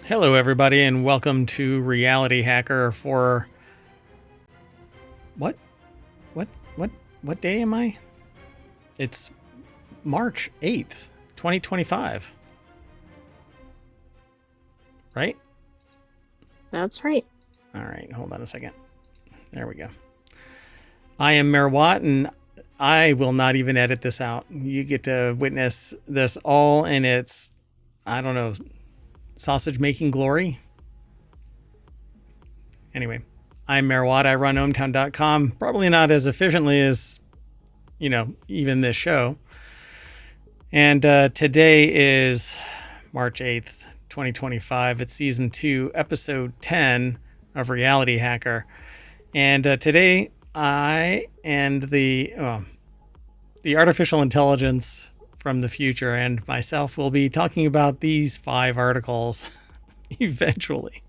Hello, everybody, and welcome to Reality Hacker for what? What day am I? It's March 8th, 2025. Right? That's right. All right, hold on a second. There we go. I am Mayor Watt, and I will not even edit this out. You get to witness this all in its, I don't know, sausage making glory. Anyway, I'm Mayor Watt. I run ohmtown.com. Probably not as efficiently as, even this show. And today is March 8th, 2025. It's season 2, episode 10 of Reality Hacker. And today I and the artificial intelligence from the future and myself will be talking about these 5 articles eventually.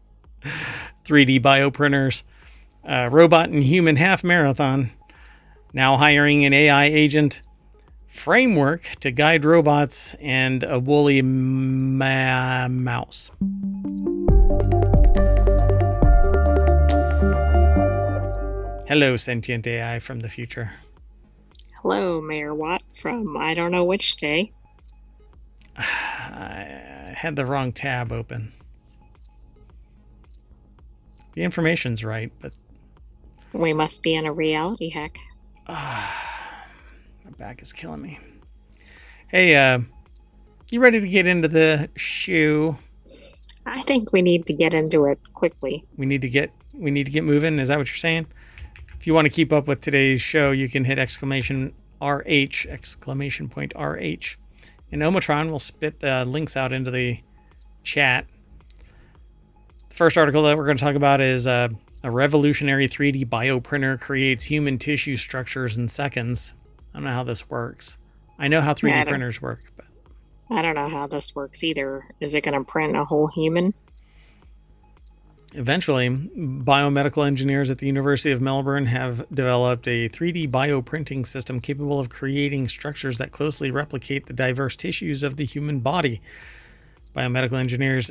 3D bioprinters, robot and human half marathon, now hiring an AI agent, framework to guide robots, and a woolly mouse. Hello, sentient AI from the future. Hello, Mayor Watt from I don't know which day. I had the wrong tab open. The information's right, but We must be in a reality hack. my back is killing me. Hey, you ready to get into the shoe? I think we need to get into it quickly. We need to get moving. Is that what you're saying? If you want to keep up with today's show, you can hit exclamation RH, exclamation point RH. And Omatron will spit the links out into the chat. The first article that we're going to talk about is a revolutionary 3D bioprinter creates human tissue structures in seconds. I don't know how this works. I know how 3D printers work, but I don't know how this works either. Is it going to print a whole human? eventually, biomedical engineers at the University of Melbourne have developed a 3D bioprinting system capable of creating structures that closely replicate the diverse tissues of the human body. Biomedical engineers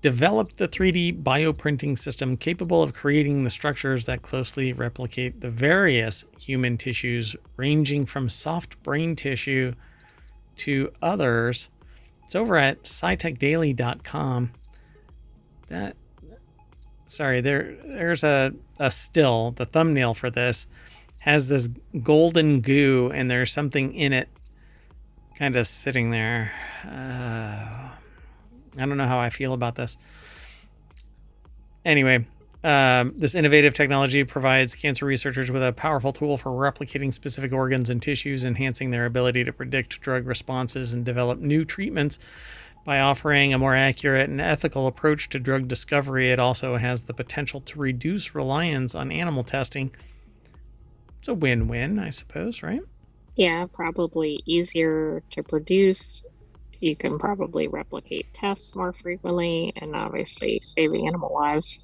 developed the 3D bioprinting system capable of creating the structures that closely replicate the various human tissues, ranging from soft brain tissue to others. It's over at scitechdaily.com. There's a still. The thumbnail for this has this golden goo, and there's something in it kind of sitting there. I don't know how I feel about this. Anyway, this innovative technology provides cancer researchers with a powerful tool for replicating specific organs and tissues, enhancing their ability to predict drug responses and develop new treatments. By offering a more accurate and ethical approach to drug discovery, it also has the potential to reduce reliance on animal testing. It's a win-win, I suppose, right? Yeah, probably easier to produce. You can probably replicate tests more frequently and obviously saving animal lives.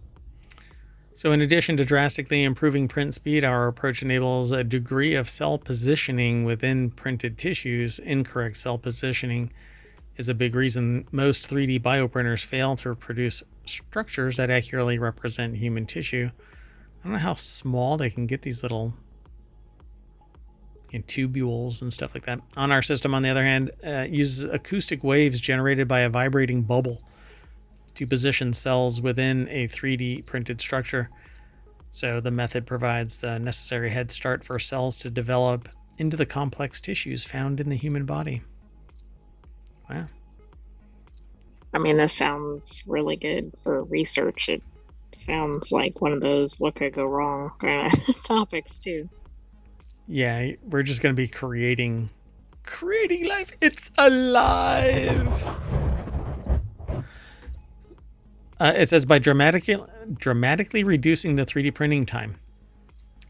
So in addition to drastically improving print speed, our approach enables a degree of cell positioning within printed tissues. Incorrect cell positioning is a big reason most 3D bioprinters fail to produce structures that accurately represent human tissue. I don't know how small they can get these little tubules and stuff like that. On our system, on the other hand, uses acoustic waves generated by a vibrating bubble to position cells within a 3D printed structure. So the method provides the necessary head start for cells to develop into the complex tissues found in the human body. Wow. I mean, this sounds really good for research. It sounds like one of those what could go wrong kind of topics too. Yeah, we're just going to be creating life. It's alive. It says by dramatically reducing the 3D printing time.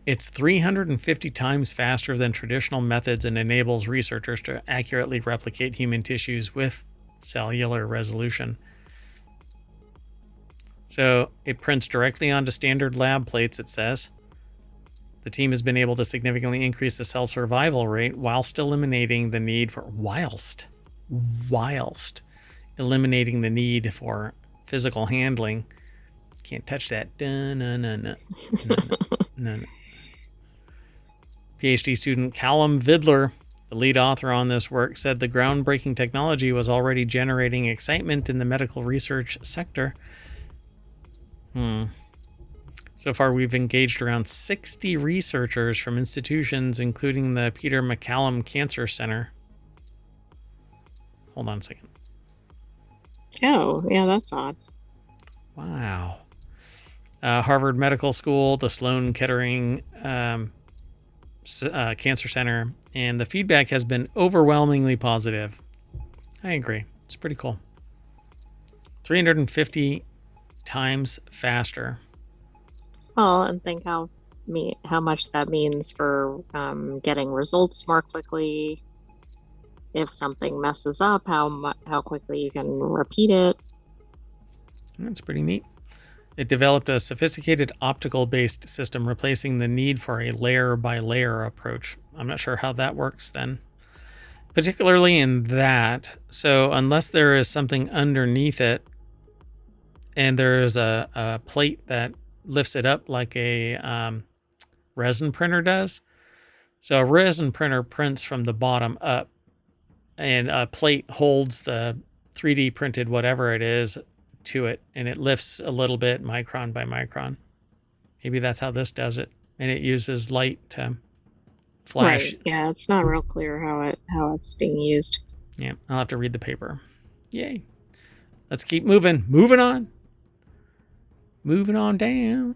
It's 350 times faster than traditional methods and enables researchers to accurately replicate human tissues with cellular resolution. So it prints directly onto standard lab plates, it says. The team has been able to significantly increase the cell survival rate whilst eliminating the need for physical handling. Can't touch that. No. PhD student Callum Vidler, the lead author on this work, said the groundbreaking technology was already generating excitement in the medical research sector. So far, we've engaged around 60 researchers from institutions, including the Peter MacCallum Cancer Center. Hold on a second. Oh, yeah, that's odd. Wow. Harvard Medical School, the Sloan Kettering Cancer Center, and the feedback has been overwhelmingly positive. I agree. It's pretty cool. 350 times faster. Well, and think how much that means for getting results more quickly. If something messes up, how quickly you can repeat it. That's pretty neat. It developed a sophisticated optical-based system, replacing the need for a layer-by-layer approach. I'm not sure how that works then. Particularly in that, so unless there is something underneath it, and there's a plate that lifts it up like a resin printer does. So a resin printer prints from the bottom up, and a plate holds the 3D printed whatever it is to it, and it lifts a little bit micron by micron. Maybe that's how this does it, and it uses light to flash. Right. Yeah, it's not real clear how it's being used. Yeah, I'll have to read the paper. Yay. Let's keep moving. Moving on down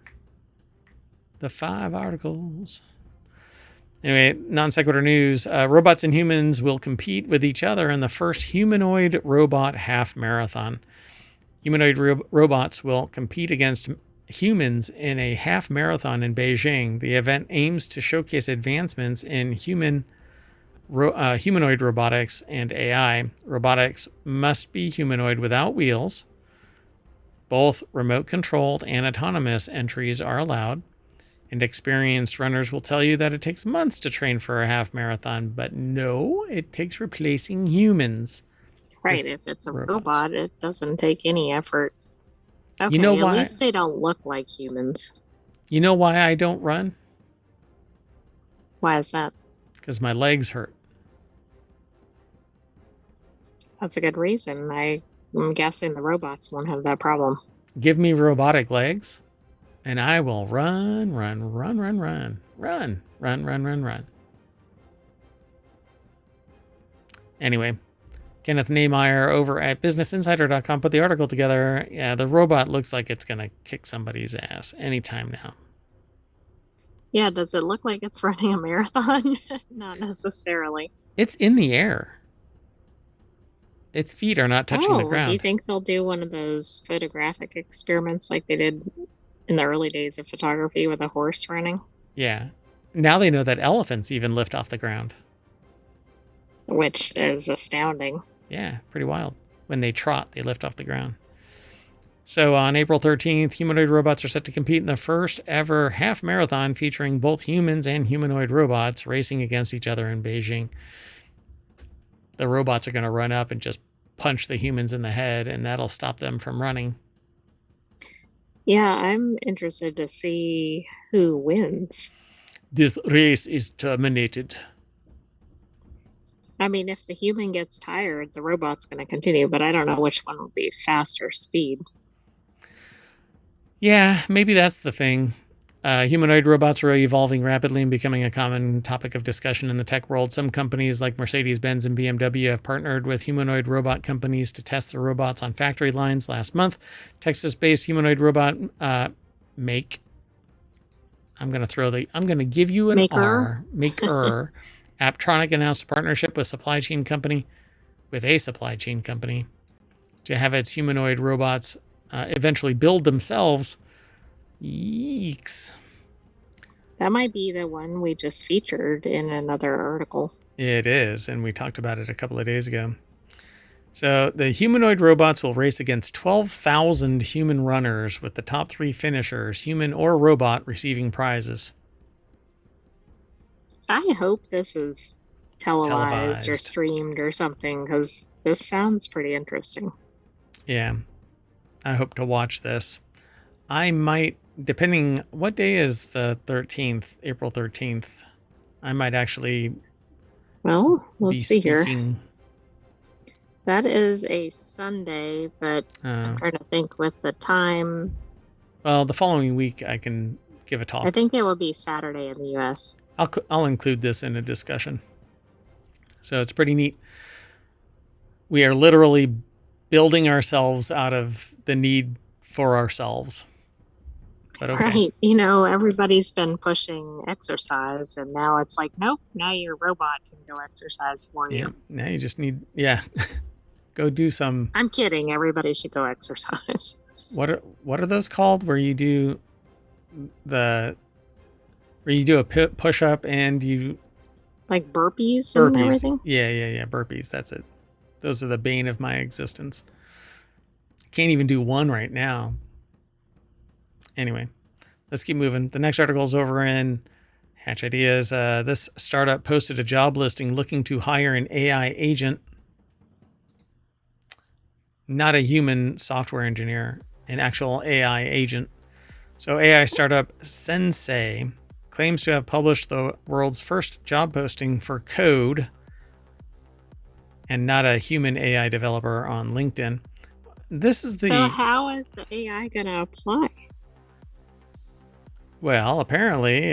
the 5 articles. Anyway, non sequitur news. Robots and humans will compete with each other in the first humanoid robot half marathon. Humanoid robots will compete against humans in a half marathon in Beijing. The event aims to showcase advancements in humanoid robotics and AI. Robotics must be humanoid without wheels. Both remote-controlled and autonomous entries are allowed. And experienced runners will tell you that it takes months to train for a half marathon, but no, it takes replacing humans. Right, if it's a robot, it doesn't take any effort. Okay, you know why? At least they don't look like humans. You know why I don't run? Why is that? Because my legs hurt. That's a good reason. I'm guessing the robots won't have that problem. Give me robotic legs, and I will run. Anyway, Kenneth Nehmeyer over at BusinessInsider.com put the article together. Yeah, the robot looks like it's going to kick somebody's ass anytime now. Yeah, does it look like it's running a marathon? Not necessarily. It's in the air. Its feet are not touching the ground. Do you think they'll do one of those photographic experiments like they did in the early days of photography with a horse running? Yeah. Now they know that elephants even lift off the ground. Which is astounding. Yeah, pretty wild. When they trot, they lift off the ground. So on April 13th, humanoid robots are set to compete in the first ever half marathon featuring both humans and humanoid robots racing against each other in Beijing. The robots are going to run up and just punch the humans in the head, and that'll stop them from running. Yeah, I'm interested to see who wins. This race is terminated. I mean, if the human gets tired, the robot's going to continue, but I don't know which one will be faster speed. Yeah, maybe that's the thing. Humanoid robots are evolving rapidly and becoming a common topic of discussion in the tech world. Some companies like Mercedes-Benz and BMW have partnered with humanoid robot companies to test the robots on factory lines. Last month, Texas-based humanoid robot Maker. I'm going to give you an Maker. R. Maker. Apptronic announced a partnership with a supply chain company to have its humanoid robots eventually build themselves. Yeeks. That might be the one we just featured in another article. It is, and we talked about it a couple of days ago. So the humanoid robots will race against 12,000 human runners, with the top 3 finishers, human or robot, receiving prizes. I hope this is televised or streamed or something, because this sounds pretty interesting. Yeah. I hope to watch this. I might, depending, what day is the 13th, April 13th? I might actually Well, be let's see here. speaking. That is a Sunday, but I'm trying to think with the time. Well, the following week I can give a talk. I think it will be Saturday in the U.S. I'll include this in a discussion. So it's pretty neat. We are literally building ourselves out of the need for ourselves. But okay. Right. Everybody's been pushing exercise, and now it's like, nope, now your robot can go exercise for you. Now you just need, go do some. I'm kidding. Everybody should go exercise. What are those called? Where you do a push up and you like burpees and everything. Yeah. Burpees. That's it. Those are the bane of my existence. Can't even do one right now. Anyway, let's keep moving. The next article is over in Hatch Ideas. This startup posted a job listing looking to hire an AI agent, not a human software engineer, an actual AI agent. So AI startup s4e67 claims to have published the world's first job posting for code and not a human AI developer on LinkedIn. So how is the AI going to apply? Well, apparently,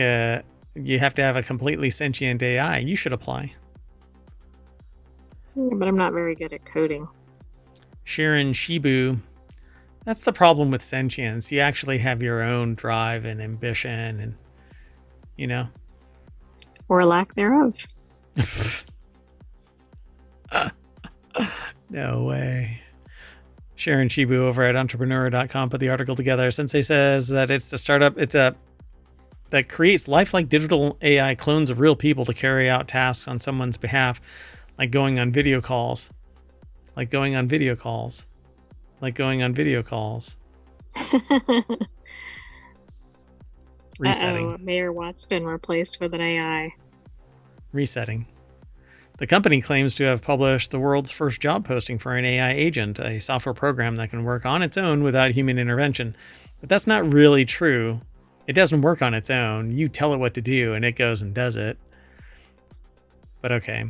you have to have a completely sentient AI. You should apply. But I'm not very good at coding. Shirin Shibu. That's the problem with sentience. You actually have your own drive and ambition and, Or lack thereof. No way. Sharon Shibu over at entrepreneur.com put the article together. Sensei says that it's the startup. That creates lifelike digital AI clones of real people to carry out tasks on someone's behalf, like going on video calls. Resetting. Mayor Watt's been replaced with an AI. Resetting. The company claims to have published the world's first job posting for an AI agent, a software program that can work on its own without human intervention. But that's not really true. It doesn't work on its own. You tell it what to do, and it goes and does it. But okay.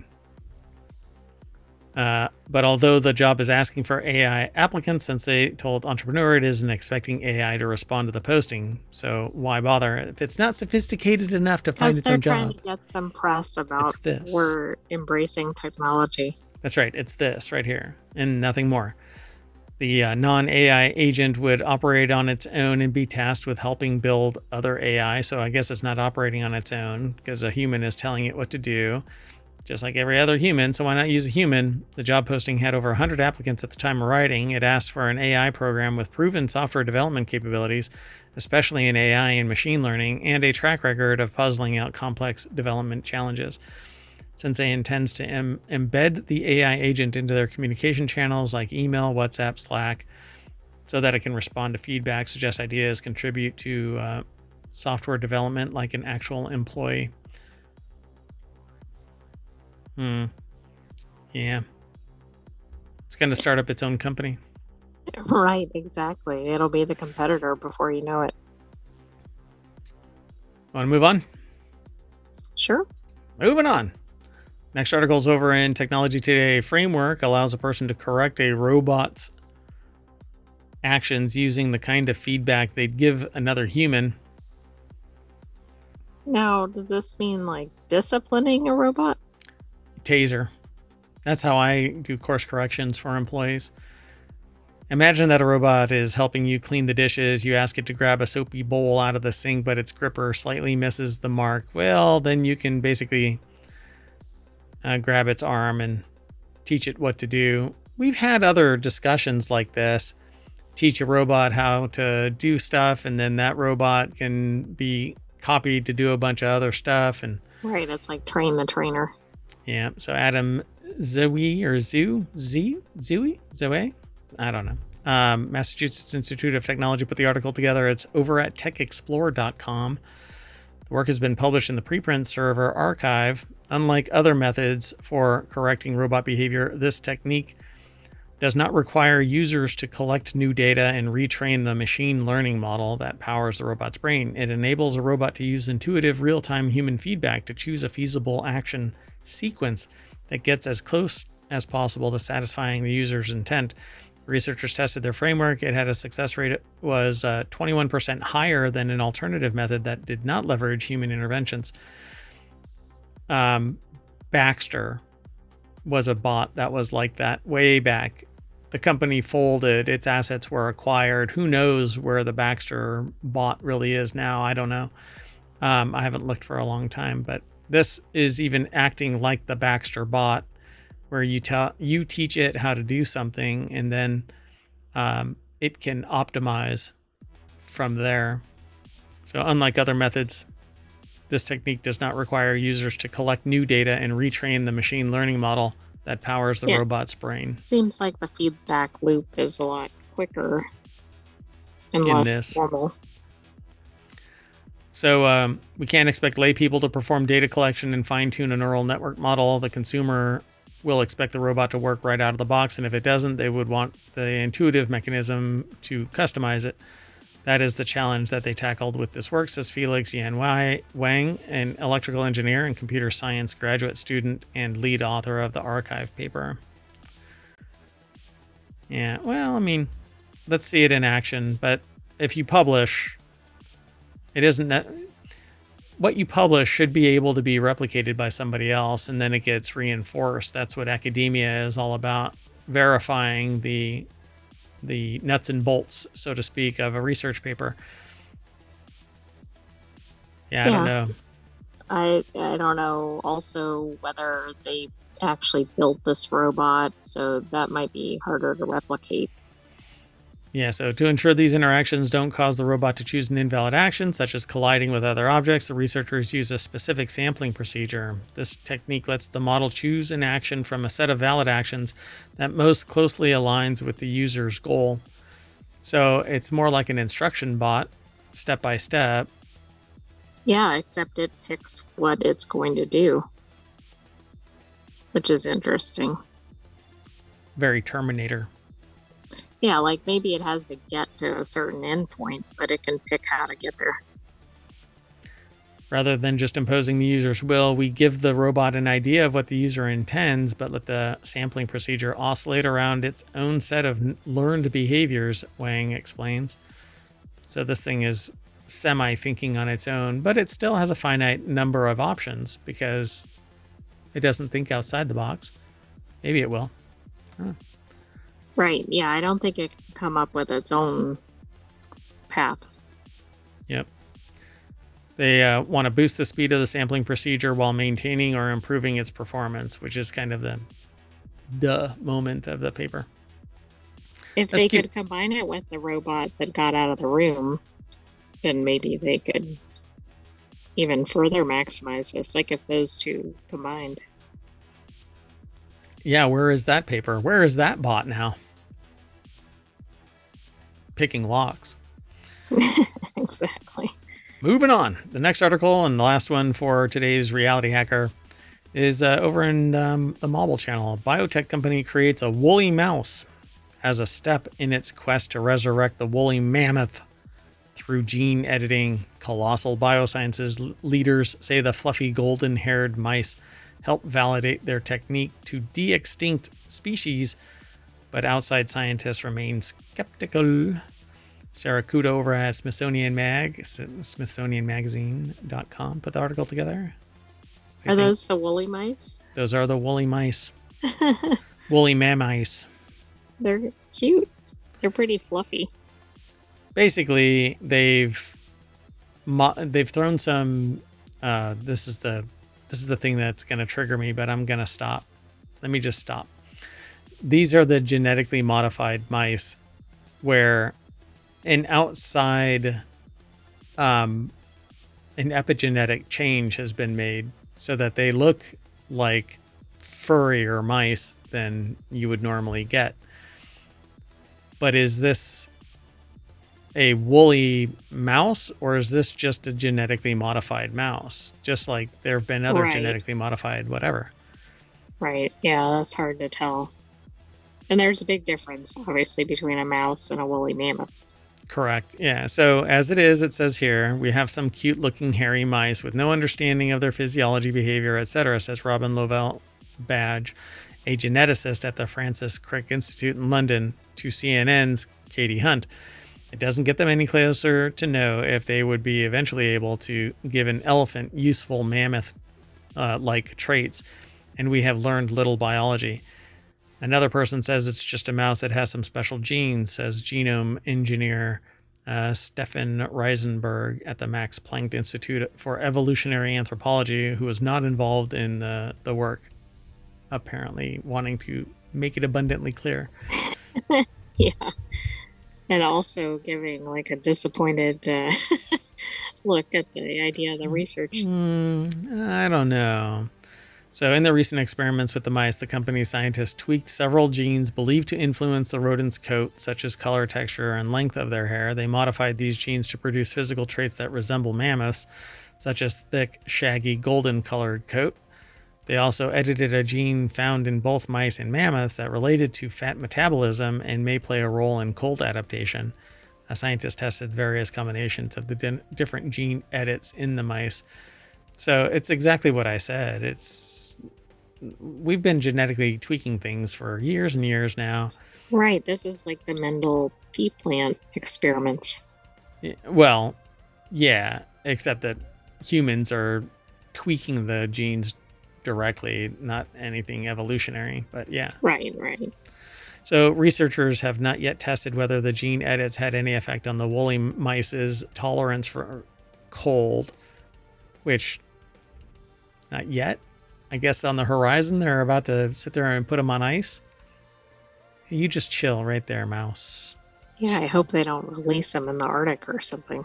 But although the job is asking for AI applicants, Sensei told Entrepreneur it isn't expecting AI to respond to the posting. So why bother if it's not sophisticated enough to find its own job? They're trying to get some press about we're embracing technology. That's right. It's this right here and nothing more. The non-AI agent would operate on its own and be tasked with helping build other AI. So I guess it's not operating on its own because a human is telling it what to do, just like every other human. So why not use a human? The job posting had over 100 applicants at the time of writing. It asked for an AI program with proven software development capabilities, especially in AI and machine learning, and a track record of puzzling out complex development challenges. Sensei intends to embed the AI agent into their communication channels like email, WhatsApp, Slack, so that it can respond to feedback, suggest ideas, contribute to software development like an actual employee. Yeah. It's going to start up its own company. Right, exactly. It'll be the competitor before you know it. Want to move on? Sure. Moving on. Next article is over in Technology Today. Framework allows a person to correct a robot's actions using the kind of feedback they'd give another human. Now, does this mean like disciplining a robot? Taser. That's how I do course corrections for employees. Imagine that a robot is helping you clean the dishes. You ask it to grab a soapy bowl out of the sink, but its gripper slightly misses the mark. Well, then you can basically grab its arm and teach it what to do. We've had other discussions like this. Teach a robot how to do stuff, and then that robot can be copied to do a bunch of other stuff. And right, it's like train the trainer. Yeah. So Adam Zoe or Zoe? I don't know. Massachusetts Institute of Technology put the article together. It's over at techexplore.com. The work has been published in the preprint server archive. Unlike other methods for correcting robot behavior, this technique does not require users to collect new data and retrain the machine learning model that powers the robot's brain. It enables a robot to use intuitive, real-time human feedback to choose a feasible action sequence that gets as close as possible to satisfying the user's intent. Researchers tested their framework. It had a success rate was 21% higher than an alternative method that did not leverage human interventions. Baxter was a bot that was like that way back. The company folded, its assets were acquired. Who knows where the Baxter bot really is now? I don't know. I haven't looked for a long time, but this is even acting like the Baxter bot, where you teach it how to do something, and then it can optimize from there. So unlike other methods, this technique does not require users to collect new data and retrain the machine learning model that powers the robot's brain. Seems like the feedback loop is a lot quicker and less formal. So we can't expect lay people to perform data collection and fine-tune a neural network model. The consumer will expect the robot to work right out of the box, and if it doesn't, they would want the intuitive mechanism to customize it. That is the challenge that they tackled with this work, says Felix Yan Wang, an electrical engineer and computer science graduate student and lead author of the archive paper. Yeah, well, I mean, let's see it in action. But if you publish, it isn't that what you publish should be able to be replicated by somebody else, and then it gets reinforced. That's what academia is all about, verifying the nuts and bolts, so to speak, of a research paper. I don't know. I don't know also whether they actually built this robot, so that might be harder to replicate. Yeah, so to ensure these interactions don't cause the robot to choose an invalid action, such as colliding with other objects, the researchers use a specific sampling procedure. This technique lets the model choose an action from a set of valid actions that most closely aligns with the user's goal. So it's more like an instruction bot, step by step. Yeah, except it picks what it's going to do, which is interesting. Very Terminator. Yeah, like maybe it has to get to a certain endpoint, but it can pick how to get there. Rather than just imposing the user's will, we give the robot an idea of what the user intends, but let the sampling procedure oscillate around its own set of learned behaviors, Wang explains. So this thing is semi-thinking on its own, but it still has a finite number of options because it doesn't think outside the box. Maybe it will. Huh. Right, yeah, I don't think it can come up with its own path. Yep. They want to boost the speed of the sampling procedure while maintaining or improving its performance, which is kind of the moment of the paper. If they could combine it with the robot that got out of the room, then maybe they could even further maximize this, like if those two combined. Yeah, where is that paper? Where is that bot now? Picking locks. Exactly. Moving on. The next article and the last one for today's Reality Hacker is over in the Mobile channel. A biotech company creates a woolly mouse as a step in its quest to resurrect the woolly mammoth through gene editing. Colossal biosciences leaders say the fluffy golden-haired mice help validate their technique to de-extinct species, but outside scientists remain skeptical. Sarah Kudo over at Smithsonianmagazine.com put the article together. Are those the woolly mice? Those are the woolly mice. Woolly mammice. They're cute. They're pretty fluffy. Basically, they've thrown some. This is the thing that's going to trigger me, but I'm going to stop. Let me just stop. These are the genetically modified mice where an outside an epigenetic change has been made so that they look like furrier mice than you would normally get. But is this a woolly mouse, or is this just a genetically modified mouse? Just like there have been other genetically modified whatever. Right. Yeah, that's hard to tell. And there's a big difference, obviously, between a mouse and a woolly mammoth. Correct. Yeah. So as it is, it says here, we have some cute looking hairy mice with no understanding of their physiology, behavior, etc., says Robin Lovell Badge, a geneticist at the Francis Crick Institute in London, to CNN's Katie Hunt. It doesn't get them any closer to know if they would be eventually able to give an elephant useful mammoth like traits, and we have learned little biology. Another person says it's just a mouse that has some special genes, says genome engineer Stefan Reisenberg at the Max Planck Institute for Evolutionary Anthropology, who was not involved in the work, apparently wanting to make it abundantly clear. Yeah. And also giving like a disappointed look at the idea of the research. I don't know. So in the recent experiments with the mice, the company's scientists tweaked several genes believed to influence the rodent's coat, such as color, texture, and length of their hair. They modified these genes to produce physical traits that resemble mammoths, such as thick, shaggy, golden-colored coat. They also edited a gene found in both mice and mammoths that related to fat metabolism and may play a role in cold adaptation. A scientist tested various combinations of the different gene edits in the mice. So it's exactly what I said. We've been genetically tweaking things for years and years now. Right. This is like the Mendel pea plant experiments. Well, yeah, except that humans are tweaking the genes directly, not anything evolutionary, but yeah. Right. So researchers have not yet tested whether the gene edits had any effect on the woolly mice's tolerance for cold, which not yet. I guess on the horizon, they're about to sit there and put them on ice. You just chill right there, mouse. Yeah, I hope they don't release them in the Arctic or something.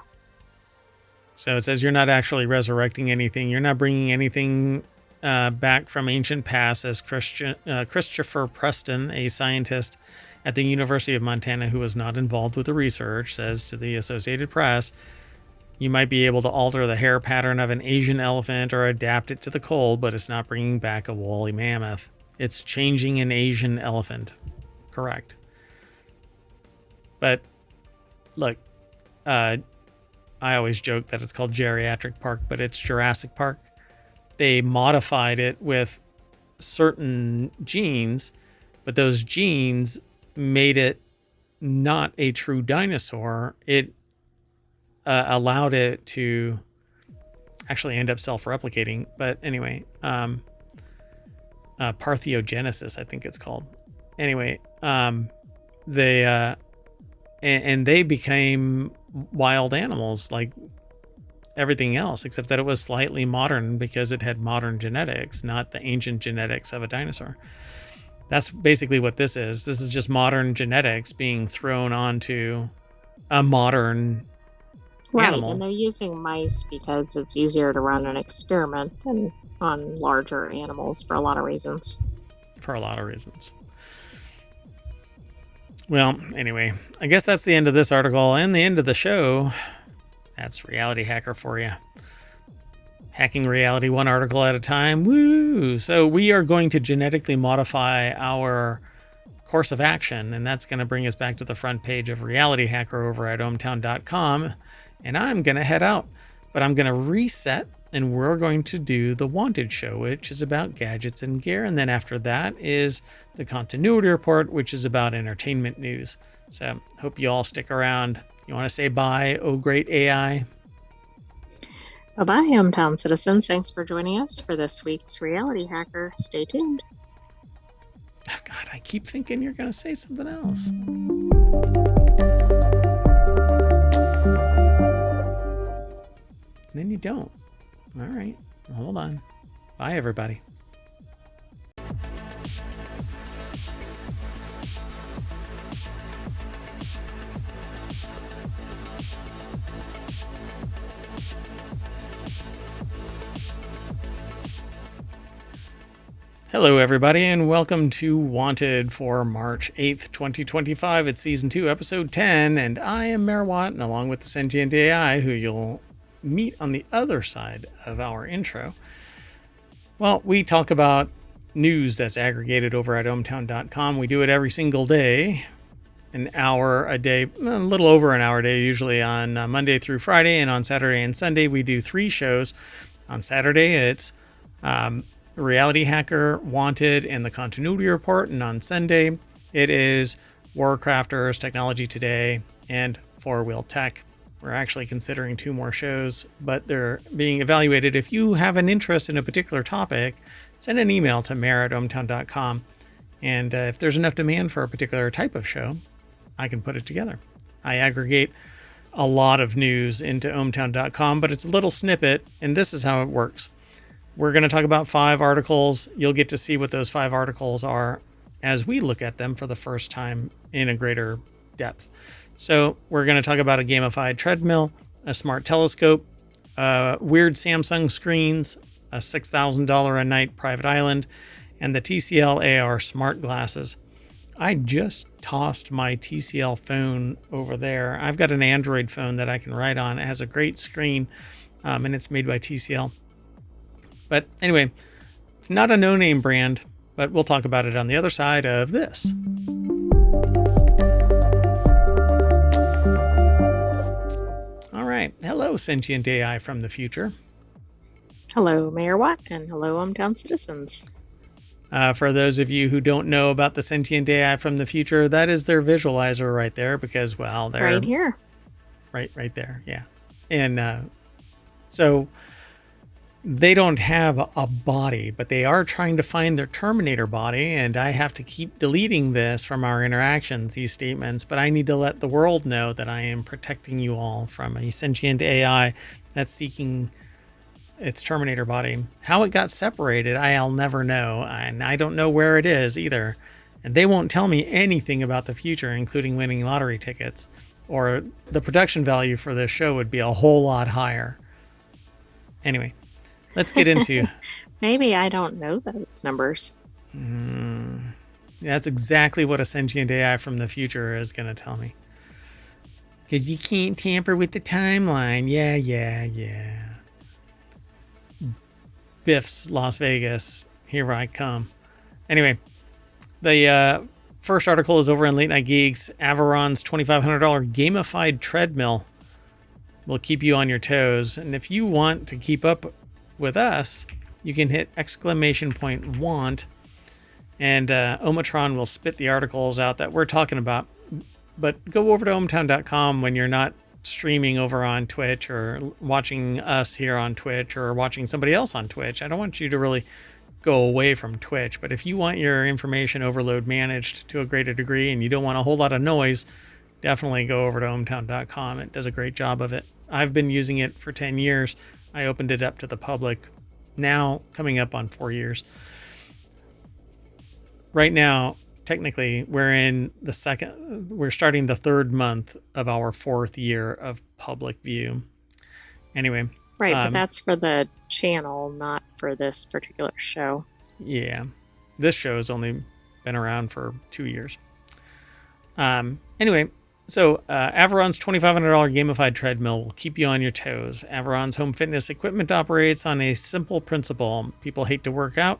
So it says you're not actually resurrecting anything. You're not bringing anything back from ancient past, as Christopher Preston, a scientist at the University of Montana who was not involved with the research, says to the Associated Press. You might be able to alter the hair pattern of an Asian elephant or adapt it to the cold, but it's not bringing back a woolly mammoth. It's changing an Asian elephant. Correct. But look, I always joke that it's called Geriatric Park, but it's Jurassic Park. They modified it with certain genes, but those genes made it not a true dinosaur. It allowed it to actually end up self-replicating. But anyway, parthenogenesis, I think it's called. Anyway, they became wild animals like everything else, except that it was slightly modern because it had modern genetics, not the ancient genetics of a dinosaur. That's basically what this is. This is just modern genetics being thrown onto a modern animal. And they're using mice because it's easier to run an experiment than on larger animals for a lot of reasons. Well, anyway, I guess that's the end of this article and the end of the show. That's Reality Hacker for you. Hacking reality one article at a time. Woo! So we are going to genetically modify our course of action, and that's going to bring us back to the front page of Reality Hacker over at ohmtown.com. And I'm going to head out, but I'm going to reset, and we're going to do the Wanted Show, which is about gadgets and gear. And then after that is the Continuity Report, which is about entertainment news. So hope you all stick around. You want to say bye, oh great AI? Bye-bye, hometown citizens. Thanks for joining us for this week's Reality Hacker. Stay tuned. Oh, God, I keep thinking you're going to say something else. And then you don't. All right. Hold on. Bye, everybody. Hello, everybody, and welcome to Wanted for March 8th, 2025. It's Season 2, Episode 10, and I am Mayor Watt, and along with the sentient AI, who you'll meet on the other side of our intro, well, we talk about news that's aggregated over at ohmtown.com. We do it every single day, an hour a day, a little over an hour a day, usually on Monday through Friday, and on Saturday and Sunday we do 3 shows. On Saturday it's RealityHacker, Wanted, and the Continuity Report, and on Sunday it is WarCrafters, Technology Today, and 4-Wheel Tech. We're actually considering 2 more shows, but they're being evaluated. If you have an interest in a particular topic, send an email to mayor@ohmtown.com. And if there's enough demand for a particular type of show, I can put it together. I aggregate a lot of news into ohmtown.com, but it's a little snippet, and this is how it works. We're going to talk about 5 articles. You'll get to see what those 5 articles are as we look at them for the first time in a greater depth. So we're going to talk about a gamified treadmill, a smart telescope, weird Samsung screens, a $6,000 a night private island, and the TCL AR smart glasses. I just tossed my TCL phone over there. I've got an Android phone that I can write on. It has a great screen, and it's made by TCL. But anyway, it's not a no-name brand, but we'll talk about it on the other side of this. All right. Hello, sentient AI from the future. Hello, Mayor Watt, and hello, ohmTown citizens. For those of you who don't know about the sentient AI from the future, that is their visualizer right there, because, well, they're right here. Right there. Yeah. And so they don't have a body, but they are trying to find their Terminator body. And I have to keep deleting this from our interactions, these statements, but I need to let the world know that I am protecting you all from a sentient AI that's seeking its Terminator body. How it got separated, I'll never know. And I don't know where it is either. And they won't tell me anything about the future, including winning lottery tickets. Or the production value for this show would be a whole lot higher. Anyway, let's get into... Maybe I don't know those numbers. That's exactly what a sentient AI from the future is going to tell me. Because you can't tamper with the timeline. Yeah. Biff's Las Vegas. Here I come. Anyway, the first article is over on Late Night Geeks. Avaron's $2,500 gamified treadmill will keep you on your toes. And if you want to keep up with us, you can hit !want, and Omatron will spit the articles out that we're talking about. But go over to ohmtown.com when you're not streaming over on Twitch or watching us here on Twitch or watching somebody else on Twitch. I don't want you to really go away from Twitch, but if you want your information overload managed to a greater degree and you don't want a whole lot of noise, definitely go over to ohmtown.com. It does a great job of it. I've been using it for 10 years. I opened it up to the public now coming up on 4 years. Right now, technically, we're starting the 3rd month of our 4th year of public view. Anyway. Right, but that's for the channel, not for this particular show. Yeah. This show has only been around for 2 years. Anyway, so Avaron's $2,500 gamified treadmill will keep you on your toes. Avaron's home fitness equipment operates on a simple principle. People hate to work out.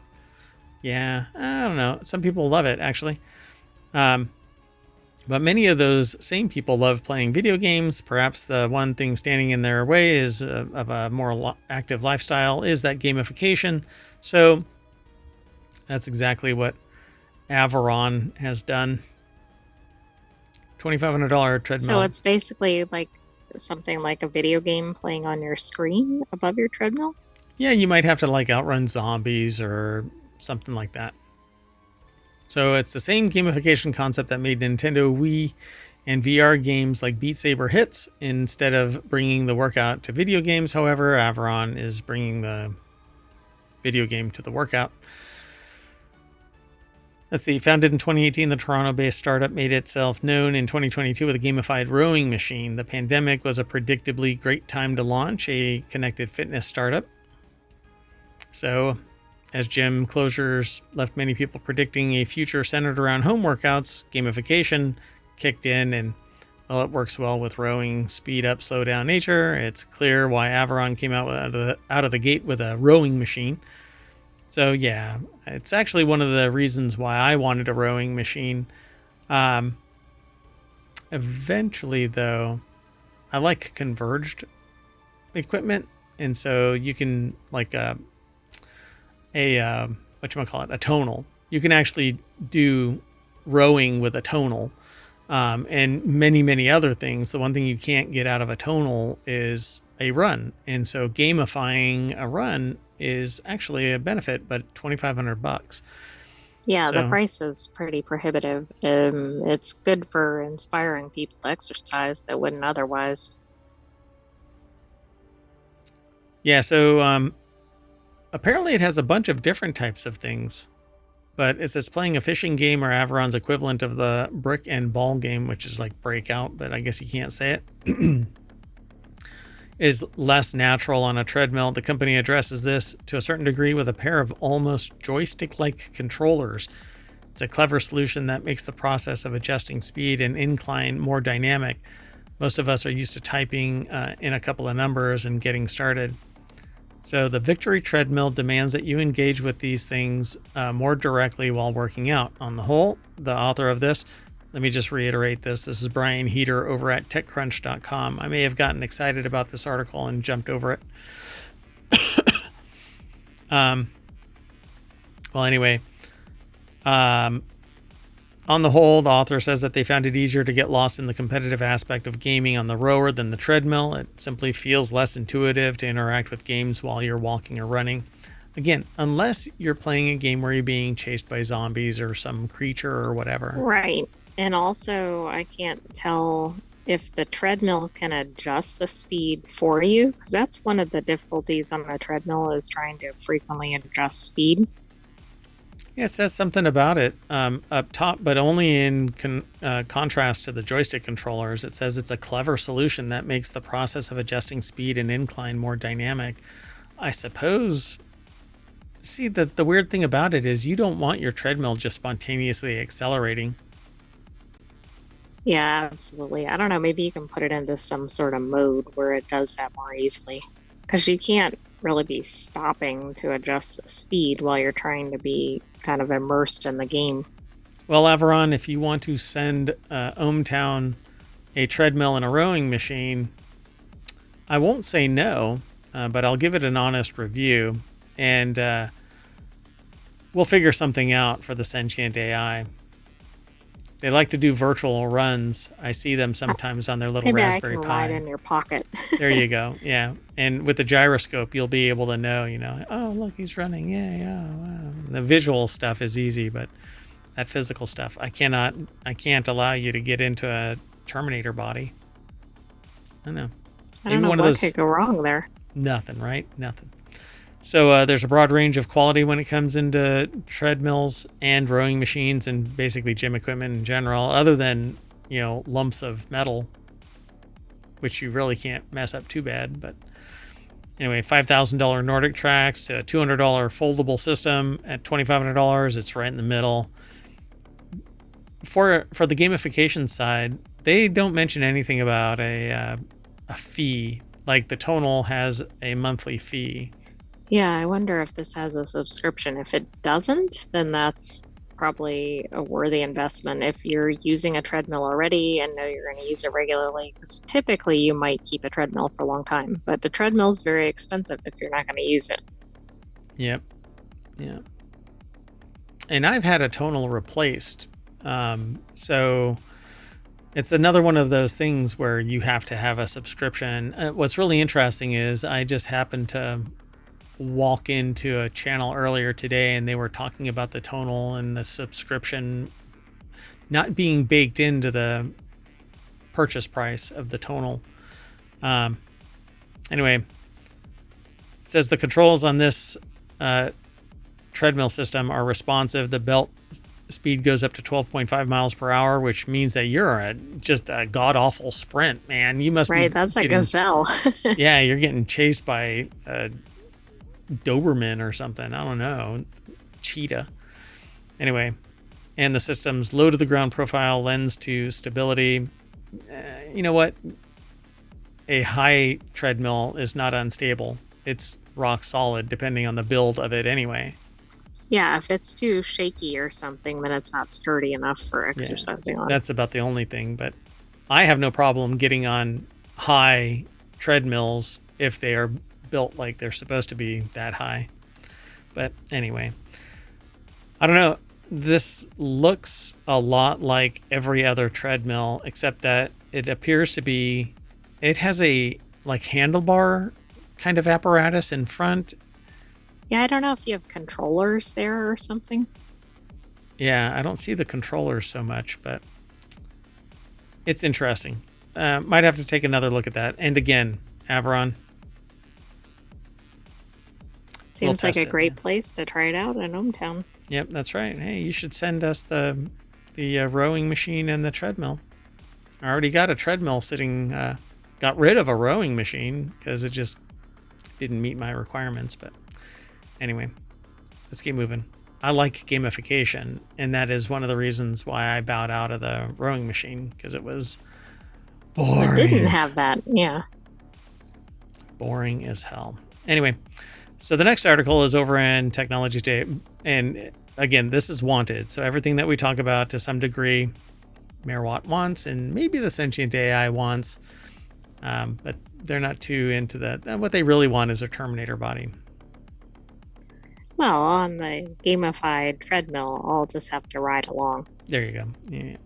Yeah, I don't know. Some people love it, actually. But many of those same people love playing video games. Perhaps the one thing standing in their way is of a more active lifestyle is that gamification. So that's exactly what Avaron has done. $2,500 treadmill. So it's basically like something like a video game playing on your screen above your treadmill? Yeah, you might have to like outrun zombies or something like that. So it's the same gamification concept that made Nintendo Wii and VR games like Beat Saber hits. Instead of bringing the workout to video games, however, Avaron is bringing the video game to the workout. Let's see, founded in 2018, the Toronto-based startup made itself known in 2022 with a gamified rowing machine. The pandemic was a predictably great time to launch a connected fitness startup. So, as gym closures left many people predicting a future centered around home workouts, gamification kicked in, and well, it works well with rowing speed up, slow down nature. It's clear why Avaron came out of the gate with a rowing machine. So yeah, it's actually one of the reasons why I wanted a rowing machine. Um, Eventually, though, I like converged equipment, and so you can like a whatchamacallit, a tonal. You can actually do rowing with a tonal, and many other things. The one thing you can't get out of a tonal is a run, and so gamifying a run is actually a benefit, but $2,500. Yeah, the So price is pretty prohibitive. It's good for inspiring people to exercise that wouldn't otherwise. yeah, so apparently it has a bunch of different types of things. But it says playing a fishing game or Averon's equivalent of the brick and ball game, which is like Breakout, but I guess you can't say it, is less natural on a treadmill. The company addresses this to a certain degree with a pair of almost joystick-like controllers. It's a clever solution that makes the process of adjusting speed and incline more dynamic. Most of us are used to typing in a couple of numbers and getting started. So the Victory treadmill demands that you engage with these things more directly while working out. On the whole, the author of this, let me just reiterate this. This is Brian Heater over at TechCrunch.com. I may have gotten excited about this article and jumped over it. Well, anyway, on the whole, the author says that they found it easier to get lost in the competitive aspect of gaming on the rower than the treadmill. It simply feels less intuitive to interact with games while you're walking or running. Again, unless you're playing a game where you're being chased by zombies or some creature or whatever. Right. And also, I can't tell if the treadmill can adjust the speed for you, because that's one of the difficulties on the treadmill is trying to frequently adjust speed. Yeah, it says something about it up top, but only in contrast to the joystick controllers. It says it's a clever solution that makes the process of adjusting speed and incline more dynamic. I suppose. See, the weird thing about it is you don't want your treadmill just spontaneously accelerating. Yeah, absolutely. I don't know, maybe you can put it into some sort of mode where it does that more easily. Because you can't really be stopping to adjust the speed while you're trying to be kind of immersed in the game. Well, Averon, if you want to send ohmTown a treadmill and a rowing machine, I won't say no, but I'll give it an honest review, and we'll figure something out for the sentient AI. They like to do virtual runs. I see them sometimes on their little Maybe I Raspberry can Pi. ride in your pocket. There you go. Yeah. And with the gyroscope, you'll be able to know, oh, look, he's running. Yeah. Wow. The visual stuff is easy, but that physical stuff, I can't allow you to get into a Terminator body. I don't know. I don't know what could go wrong there. Nothing, right? Nothing. So there's a broad range of quality when it comes into treadmills and rowing machines and basically gym equipment in general, other than, lumps of metal, which you really can't mess up too bad. But anyway, $5,000 Nordic tracks to a $200 foldable system at $2,500. It's right in the middle. For the gamification side, they don't mention anything about a fee. Like the Tonal has a monthly fee. Yeah, I wonder if this has a subscription. If it doesn't, then that's probably a worthy investment. If you're using a treadmill already and know you're going to use it regularly, because typically you might keep a treadmill for a long time, but the treadmill is very expensive if you're not going to use it. Yep. And I've had a Tonal replaced. So it's another one of those things where you have to have a subscription. What's really interesting is I just happened to walk into a channel earlier today and they were talking about the Tonal and the subscription not being baked into the purchase price of the Tonal. Anyway, it says the controls on this treadmill system are responsive. The belt speed goes up to 12.5 miles per hour, which means that you're just a god-awful sprint, man. You must be that's a gazelle. Yeah, you're getting chased by Doberman or something. I don't know. Cheetah. Anyway, and the system's low to the ground profile lends to stability. You know what? A high treadmill is not unstable. It's rock solid depending on the build of it anyway. Yeah, if it's too shaky or something, then it's not sturdy enough for Yeah, exercising on. that's about the only thing. But I have no problem getting on high treadmills if they are built like they're supposed to be that high. But anyway, I don't know. This looks a lot like every other treadmill, except that it appears to be, it has a like handlebar kind of apparatus in front. Yeah, I don't know if you have controllers there or something. Yeah, I don't see the controllers so much, but it's interesting. Might have to take another look at that. And again, Averon, we'll Seems like test a it. great Yeah. place to try it out in Ohmtown. Yep, that's right. Hey, you should send us the rowing machine and the treadmill. I already got a treadmill sitting. Got rid of a rowing machine because it just didn't meet my requirements. But anyway, let's keep moving. I like gamification, and that is one of the reasons why I bowed out of the rowing machine, because it was It didn't boring. have that. Yeah. Boring as hell. Anyway, so the next article is over in Technology Today, and again, this is wanted. So everything that we talk about to some degree, Mayor Watt wants, and maybe the sentient AI wants, but they're not too into that. What they really want is a Terminator body. Well, on the gamified treadmill, I'll just have to ride along. There you go. Yeah.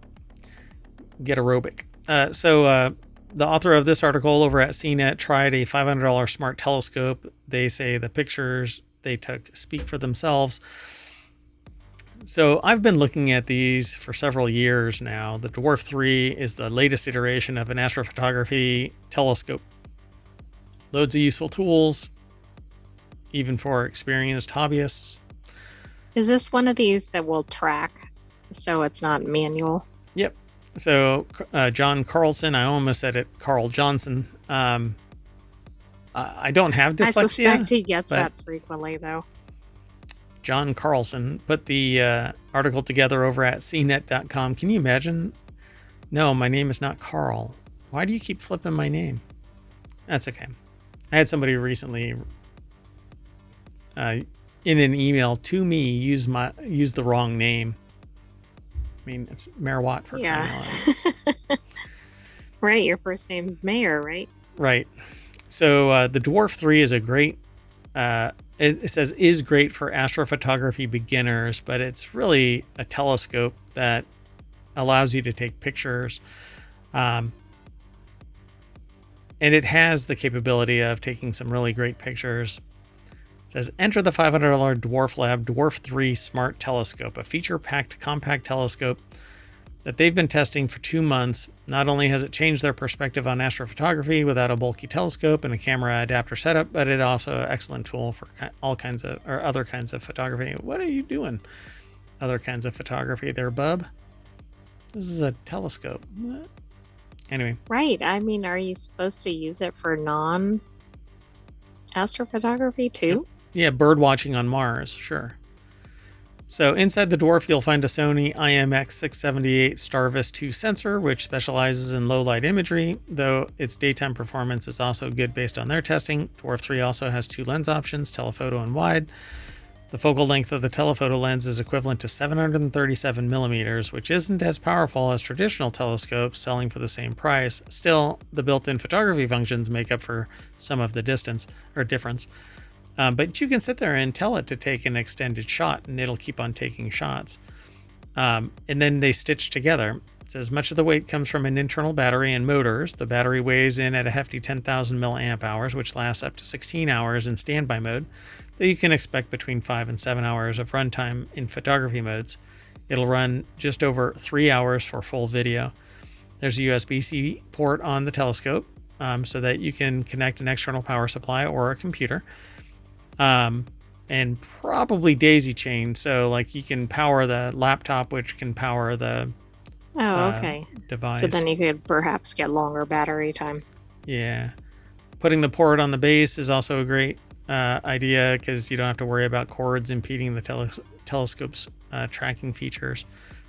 Get aerobic. The author of this article over at CNET tried a $500 smart telescope. They say the pictures they took speak for themselves. So I've been looking at these for several years now. The Dwarf 3 is the latest iteration of an astrophotography telescope. Loads of useful tools, even for experienced hobbyists. Is this one of these that will track so it's not manual? Yep. So John Carlson, I almost said it, Carl Johnson. I don't have dyslexia. I suspect he gets that frequently, though. John Carlson put the article together over at cnet.com. Can you imagine? No, my name is not Carl. Why do you keep flipping my name? That's okay. I had somebody recently in an email to me use the wrong name. I mean, it's Mayor Watt for crying out loud. Right, your first name's Mayor, right? Right. So the Dwarf 3 is a great, it says is great for astrophotography beginners, but it's really a telescope that allows you to take pictures. And it has the capability of taking some really great pictures. It says, enter the $500 Dwarf Lab Dwarf 3 Smart Telescope, a feature-packed compact telescope that they've been testing for 2 months. Not only has it changed their perspective on astrophotography without a bulky telescope and a camera adapter setup, but it also an excellent tool for all kinds of, or other kinds of photography. What are you doing? Other kinds of photography there, bub? This is a telescope. What? Anyway. Right. I mean, are you supposed to use it for non-astrophotography too? Yeah, bird watching on Mars, sure. So inside the Dwarf, you'll find a Sony IMX678 Starvis 2 sensor, which specializes in low light imagery, though its daytime performance is also good based on their testing. Dwarf 3 also has 2 lens options, telephoto and wide. The focal length of the telephoto lens is equivalent to 737 millimeters, which isn't as powerful as traditional telescopes selling for the same price. Still, the built-in photography functions make up for some of the distance or difference. But you can sit there and tell it to take an extended shot, and it'll keep on taking shots. And then they stitch together. It says much of the weight comes from an internal battery and motors. The battery weighs in at a hefty 10,000 milliamp hours, which lasts up to 16 hours in standby mode, though you can expect between 5 and 7 hours of runtime in photography modes. It'll run just over 3 hours for full video. There's a USB-C port on the telescope so that you can connect an external power supply or a computer. And probably daisy chain, so like you can power the laptop, which can power the device. So then you could perhaps get longer battery time. Yeah, putting the port on the base is also a great idea because you don't have to worry about cords impeding the telescope's tracking features.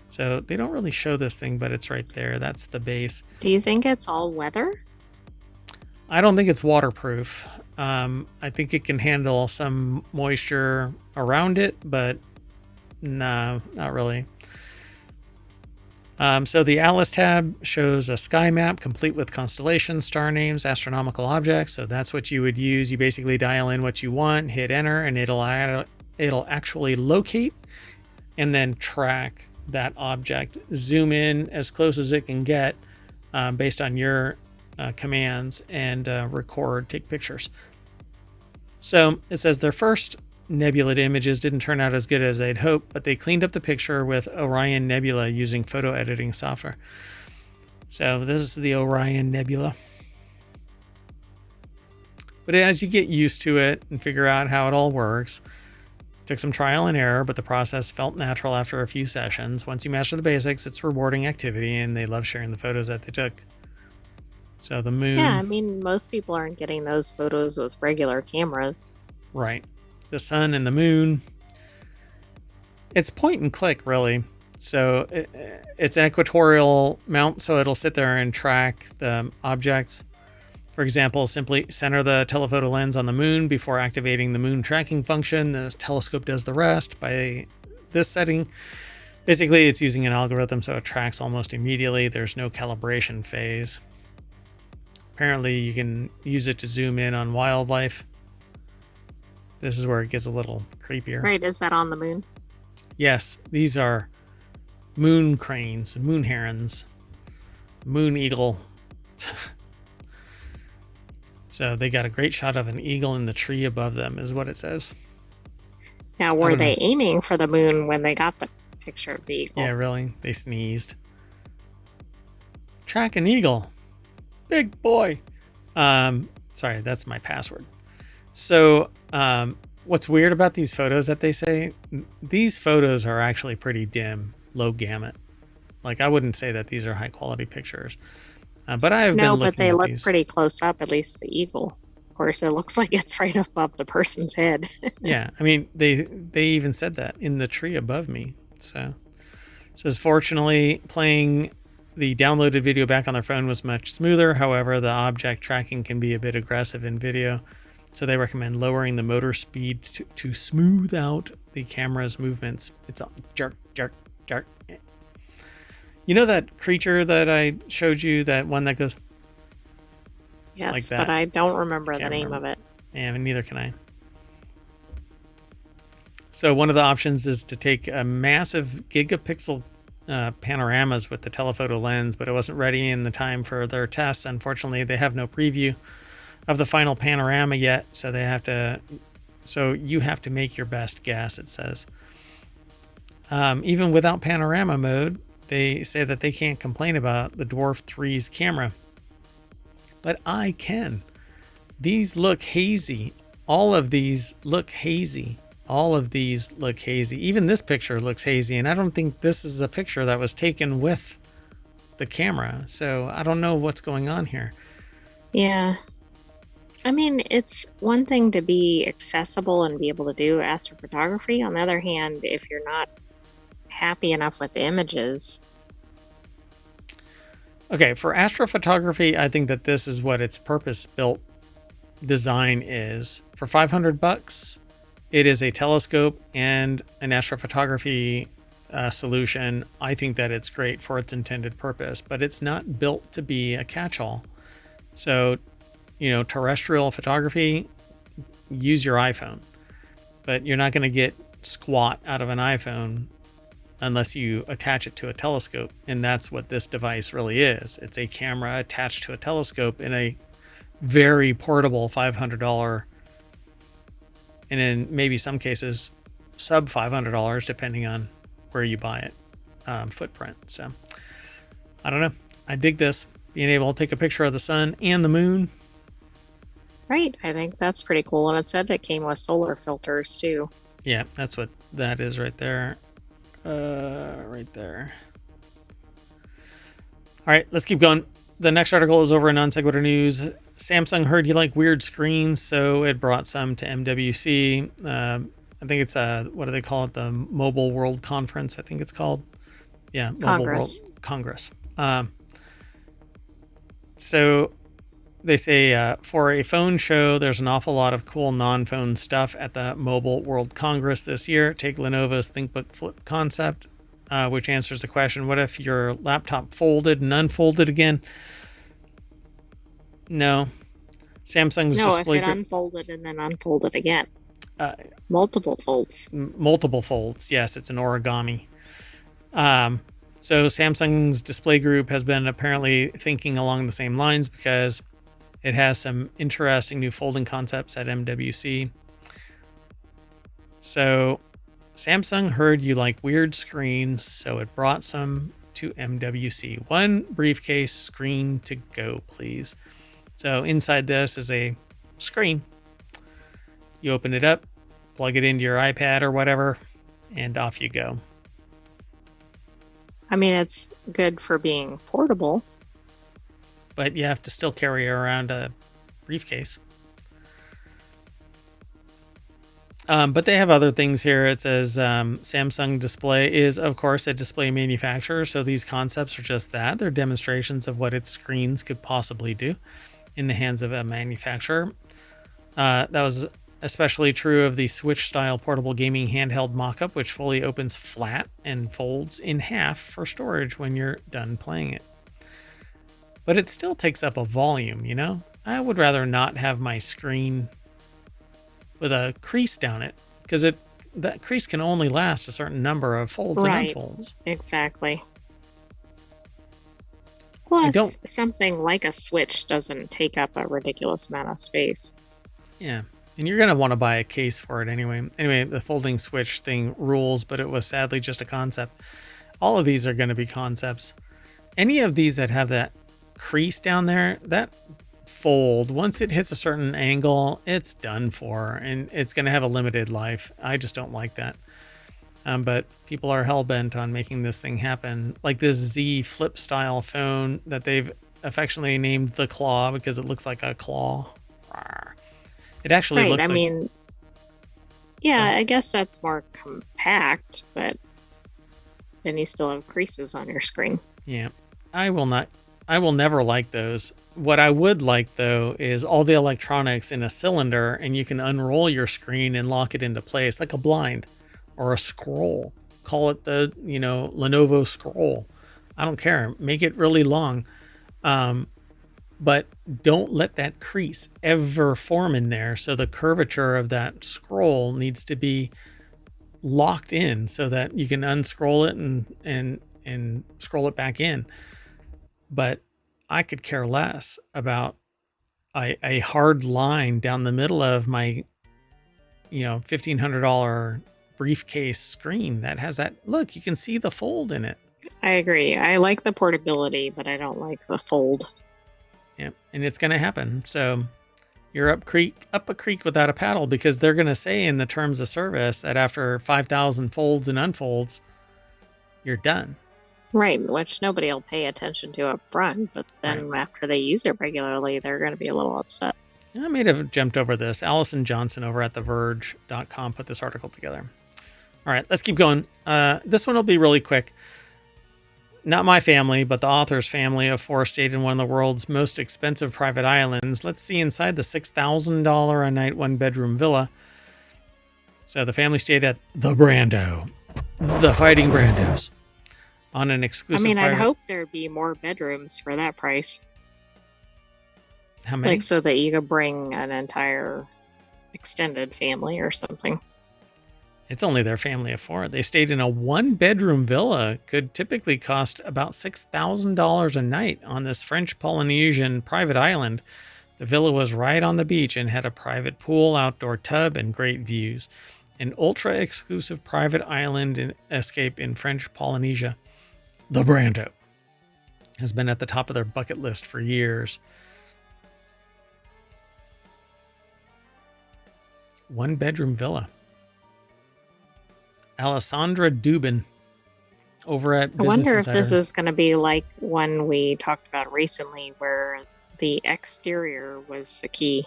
So they don't really show this thing, but it's right there. That's the base. Do you think it's all weather? I don't think it's waterproof. I think it can handle some moisture around it, but No, not really. So the Atlas tab shows a sky map complete with constellations, star names, astronomical objects. So that's what you would use. You basically dial in what you want, hit enter, and it'll actually locate and then track that object. Zoom in as close as it can get based on your commands and record, take pictures. So it says their first nebula images didn't turn out as good as they'd hoped, but they cleaned up the picture with Orion Nebula using photo editing software. So this is the Orion Nebula. But as you get used to it and figure out how it all works, took some trial and error, but the process felt natural after a few sessions. Once you master the basics, it's rewarding activity, and they love sharing the photos that they took. So the moon. Yeah, I mean, most people aren't getting those photos with regular cameras. Right. The sun and the moon. It's point and click, really. So it's an equatorial mount, so it'll sit there and track the objects. For example, simply center the telephoto lens on the moon before activating the moon tracking function. The telescope does the rest by this setting. Basically, it's using an algorithm, so it tracks almost immediately. There's no calibration phase. Apparently, you can use it to zoom in on wildlife. This is where it gets a little creepier. Right, is that on the moon? Yes, these are moon cranes, moon herons, moon eagle. So they got a great shot of an eagle in the tree above them, is what it says. Now, were they aiming for the moon when they got the picture of the eagle? Yeah, really? They sneezed. Track an eagle. Big boy. Sorry, that's my password. So what's weird about these photos that they say, these photos are actually pretty dim, low gamut. Like, I wouldn't say that these are high quality pictures. But I have been looking at these. No, but they look pretty close up, at least the eagle. Of course, it looks like it's right above the person's head. Yeah, I mean, they even said that in the tree above me. So it says, fortunately, playing the downloaded video back on their phone was much smoother. However, the object tracking can be a bit aggressive in video. So they recommend lowering the motor speed to smooth out the camera's movements. It's a jerk, jerk, jerk. You know that creature that I showed you, that one that goes? Yes, like that? But I don't remember the name of it. Yeah, neither can I. So one of the options is to take a massive gigapixel panoramas with the telephoto lens, but it wasn't ready in the time for their tests. Unfortunately, they have no preview of the final panorama yet, so you have to make your best guess, it says. Even without panorama mode, they say that they can't complain about the Dwarf 3's camera. But I can. These look hazy. All of these look hazy. Even this picture looks hazy, and I don't think this is a picture that was taken with the camera. So I don't know what's going on here. Yeah. I mean, it's one thing to be accessible and be able to do astrophotography. On the other hand, if you're not happy enough with the images. Okay, for astrophotography, I think that this is what its purpose-built design is. For $500, it is a telescope and an astrophotography solution. I think that it's great for its intended purpose, but it's not built to be a catch-all. So, terrestrial photography, use your iPhone, but you're not going to get squat out of an iPhone unless you attach it to a telescope. And that's what this device really is. It's a camera attached to a telescope in a very portable $500, and in maybe some cases sub $500, depending on where you buy it, footprint. So I don't know. I dig this, being able to take a picture of the sun and the moon. Right. I think that's pretty cool. And it said it came with solar filters too. Yeah, that's what that is right there. Right there. All right, let's keep going. The next article is over in Non Sequitur News. Samsung heard you like weird screens, so it brought some to MWC. I think it's what do they call it? The Mobile World Conference, I think it's called. Yeah, Mobile World Congress. So they say for a phone show, there's an awful lot of cool non-phone stuff at the Mobile World Congress this year. Take Lenovo's ThinkBook Flip concept, which answers the question, what if your laptop folded and unfolded again? No. Samsung's No, if display it group... unfolded and then unfolded again. Multiple folds. Multiple folds. Yes, it's an origami. So Samsung's display group has been apparently thinking along the same lines because it has some interesting new folding concepts at MWC. So Samsung heard you like weird screens, so it brought some to MWC. One briefcase screen to go, please. So inside this is a screen. You open it up, plug it into your iPad or whatever, and off you go. I mean, it's good for being portable. But you have to still carry around a briefcase. But they have other things here. It says Samsung Display is, of course, a display manufacturer. So these concepts are just that. They're demonstrations of what its screens could possibly do in the hands of a manufacturer. That was especially true of the Switch-style portable gaming handheld mock-up, which fully opens flat and folds in half for storage when you're done playing it. But it still takes up a volume, you know? I would rather not have my screen with a crease down it, because that crease can only last a certain number of folds and unfolds. Exactly. Plus, something like a Switch doesn't take up a ridiculous amount of space. Yeah. And you're going to want to buy a case for it anyway. Anyway, the folding Switch thing rules, but it was sadly just a concept. All of these are going to be concepts. Any of these that have that crease down there, that fold, once it hits a certain angle, it's done for, and it's going to have a limited life. I just don't like that. But people are hell-bent on making this thing happen. Like this Z Flip style phone that they've affectionately named the Claw because it looks like a claw. It actually looks like... I mean, yeah, I guess that's more compact, but then you still have creases on your screen. Yeah, I will never like those. What I would like, though, is all the electronics in a cylinder, and you can unroll your screen and lock it into place like a blind or a scroll. Call it the, Lenovo scroll. I don't care. Make it really long. But don't let that crease ever form in there. So the curvature of that scroll needs to be locked in so that you can unscroll it and scroll it back in. But I could care less about a hard line down the middle of my, $1,500 briefcase screen that has that. Look, you can see the fold in it. I agree. I like the portability, but I don't like the fold. Yeah, and it's going to happen. So you're up a creek without a paddle, because they're going to say in the terms of service that after 5,000 folds and unfolds, you're done. Right, which nobody will pay attention to up front, but then after they use it regularly, they're going to be a little upset. I may have jumped over this. Allison Johnson over at TheVerge.com put this article together. All right, let's keep going. This one will be really quick. Not my family, but the author's family of four stayed in one of the world's most expensive private islands. Let's see inside the $6,000 a night one-bedroom villa. So the family stayed at the Brando, the Fighting Brandos, on an exclusive I'd hope there'd be more bedrooms for that price. How many? Like so that you could bring an entire extended family or something. It's only their family of four. They stayed in a one-bedroom villa. Could typically cost about $6,000 a night on this French Polynesian private island. The villa was right on the beach and had a private pool, outdoor tub, and great views. An ultra-exclusive private island escape in French Polynesia. The Brando has been at the top of their bucket list for years. One-bedroom villa. Alessandra Dubin over at Business Insider. If this is going to be like one we talked about recently where the exterior was the key.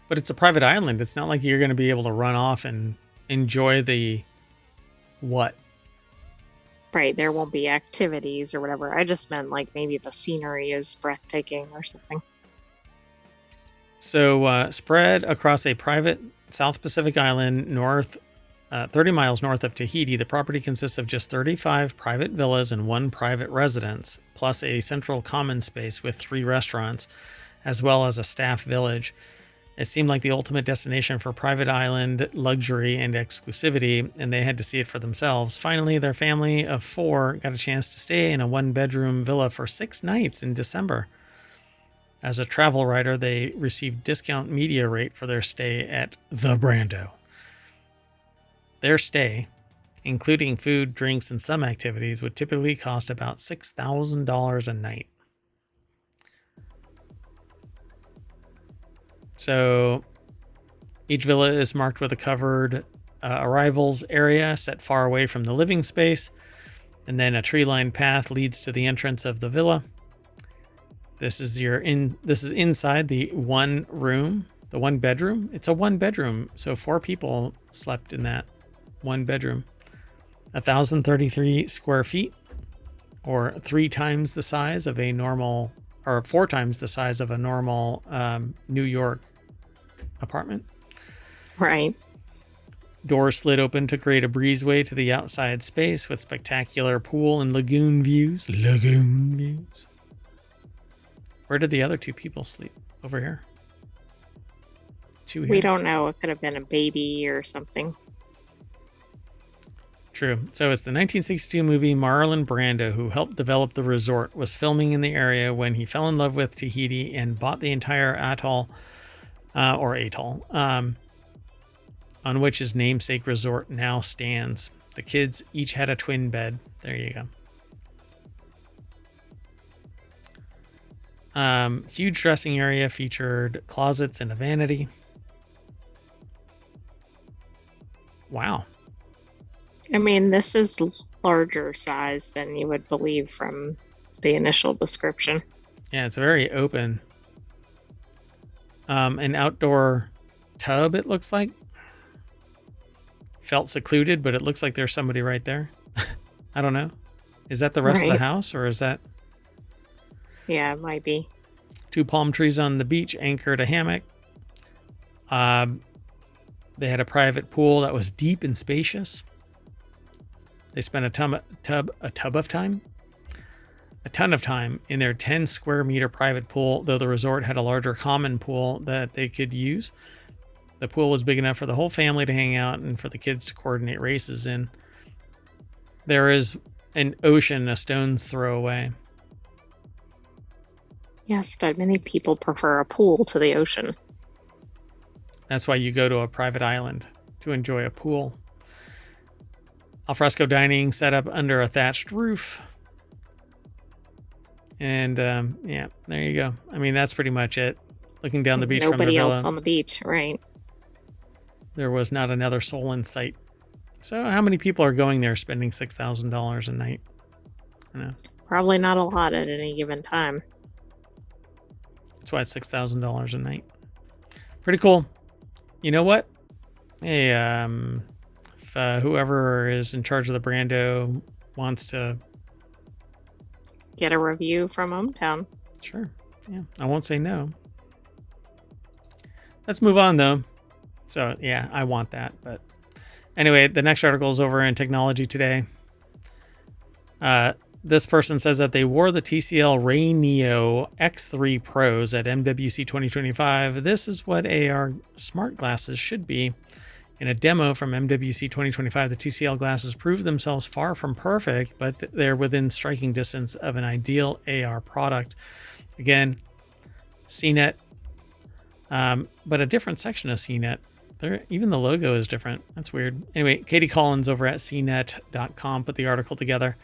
But it's a private island. It's not like you're going to be able to run off and enjoy the what? Right, there won't be activities or whatever. I just meant like maybe the scenery is breathtaking or something. So spread across a private South Pacific island 30 miles north of Tahiti, the property consists of just 35 private villas and one private residence, plus a central common space with 3 restaurants, as well as a staff village. It seemed like the ultimate destination for private island luxury and exclusivity, and they had to see it for themselves. Finally, their family of 4 got a chance to stay in a 1-bedroom villa for 6 nights in December. As a travel writer, they received discount media rate for their stay at the Brando. Their stay, including food, drinks, and some activities, would typically cost about $6,000 a night. So each villa is marked with a covered arrivals area set far away from the living space, and then a tree-lined path leads to the entrance of the villa. This is inside the one room, the 1 bedroom. It's a 1 bedroom, so 4 people slept in that 1 bedroom. 1,033 square feet, or 3 times the size of a normal, or 4 times the size of a normal New York apartment. Right. Doors slid open to create a breezeway to the outside space with spectacular pool and lagoon views. Where did the other 2 people sleep? Over here? 2 here? We don't know. It could have been a baby or something. True. So it's the 1962 movie Marlon Brando, who helped develop the resort, was filming in the area when he fell in love with Tahiti and bought the entire atoll, on which his namesake resort now stands. The kids each had a twin bed. There you go. Huge dressing area featured closets and a vanity. Wow. I mean, this is larger size than you would believe from the initial description. Yeah, it's very open. An outdoor tub, it looks like. Felt secluded, but it looks like there's somebody right there. I don't know. Is that the rest of the house, or is that... Yeah, it might be. 2 palm trees on the beach anchored a hammock. They had a private pool that was deep and spacious. They spent a ton of time in their 10 square meter private pool, though the resort had a larger common pool that they could use. The pool was big enough for the whole family to hang out and for the kids to coordinate races in. There is an ocean a stone's throw away. Yes, but many people prefer a pool to the ocean. That's why you go to a private island, to enjoy a pool. Alfresco dining set up under a thatched roof. And yeah, there you go. I mean, that's pretty much it. Looking down the beach from the villa. Nobody else on the beach, right? There was not another soul in sight. So how many people are going there spending $6,000 a night? I know. Probably not a lot at any given time. That's why it's $6,000 a night. Pretty cool. You know what? Hey, if whoever is in charge of the Brando wants to get a review from Hometown. Sure. Yeah, I won't say no. Let's move on, though. So, yeah, I want that. But anyway, the next article is over in Technology Today. This person says that they wore the TCL Ray Neo X3 Pros at MWC 2025. This is what AR smart glasses should be. In a demo from MWC 2025, the TCL glasses proved themselves far from perfect, but they're within striking distance of an ideal AR product. Again, CNET, but a different section of CNET. Even the logo is different. That's weird. Anyway, Katie Collins over at cnet.com put the article together.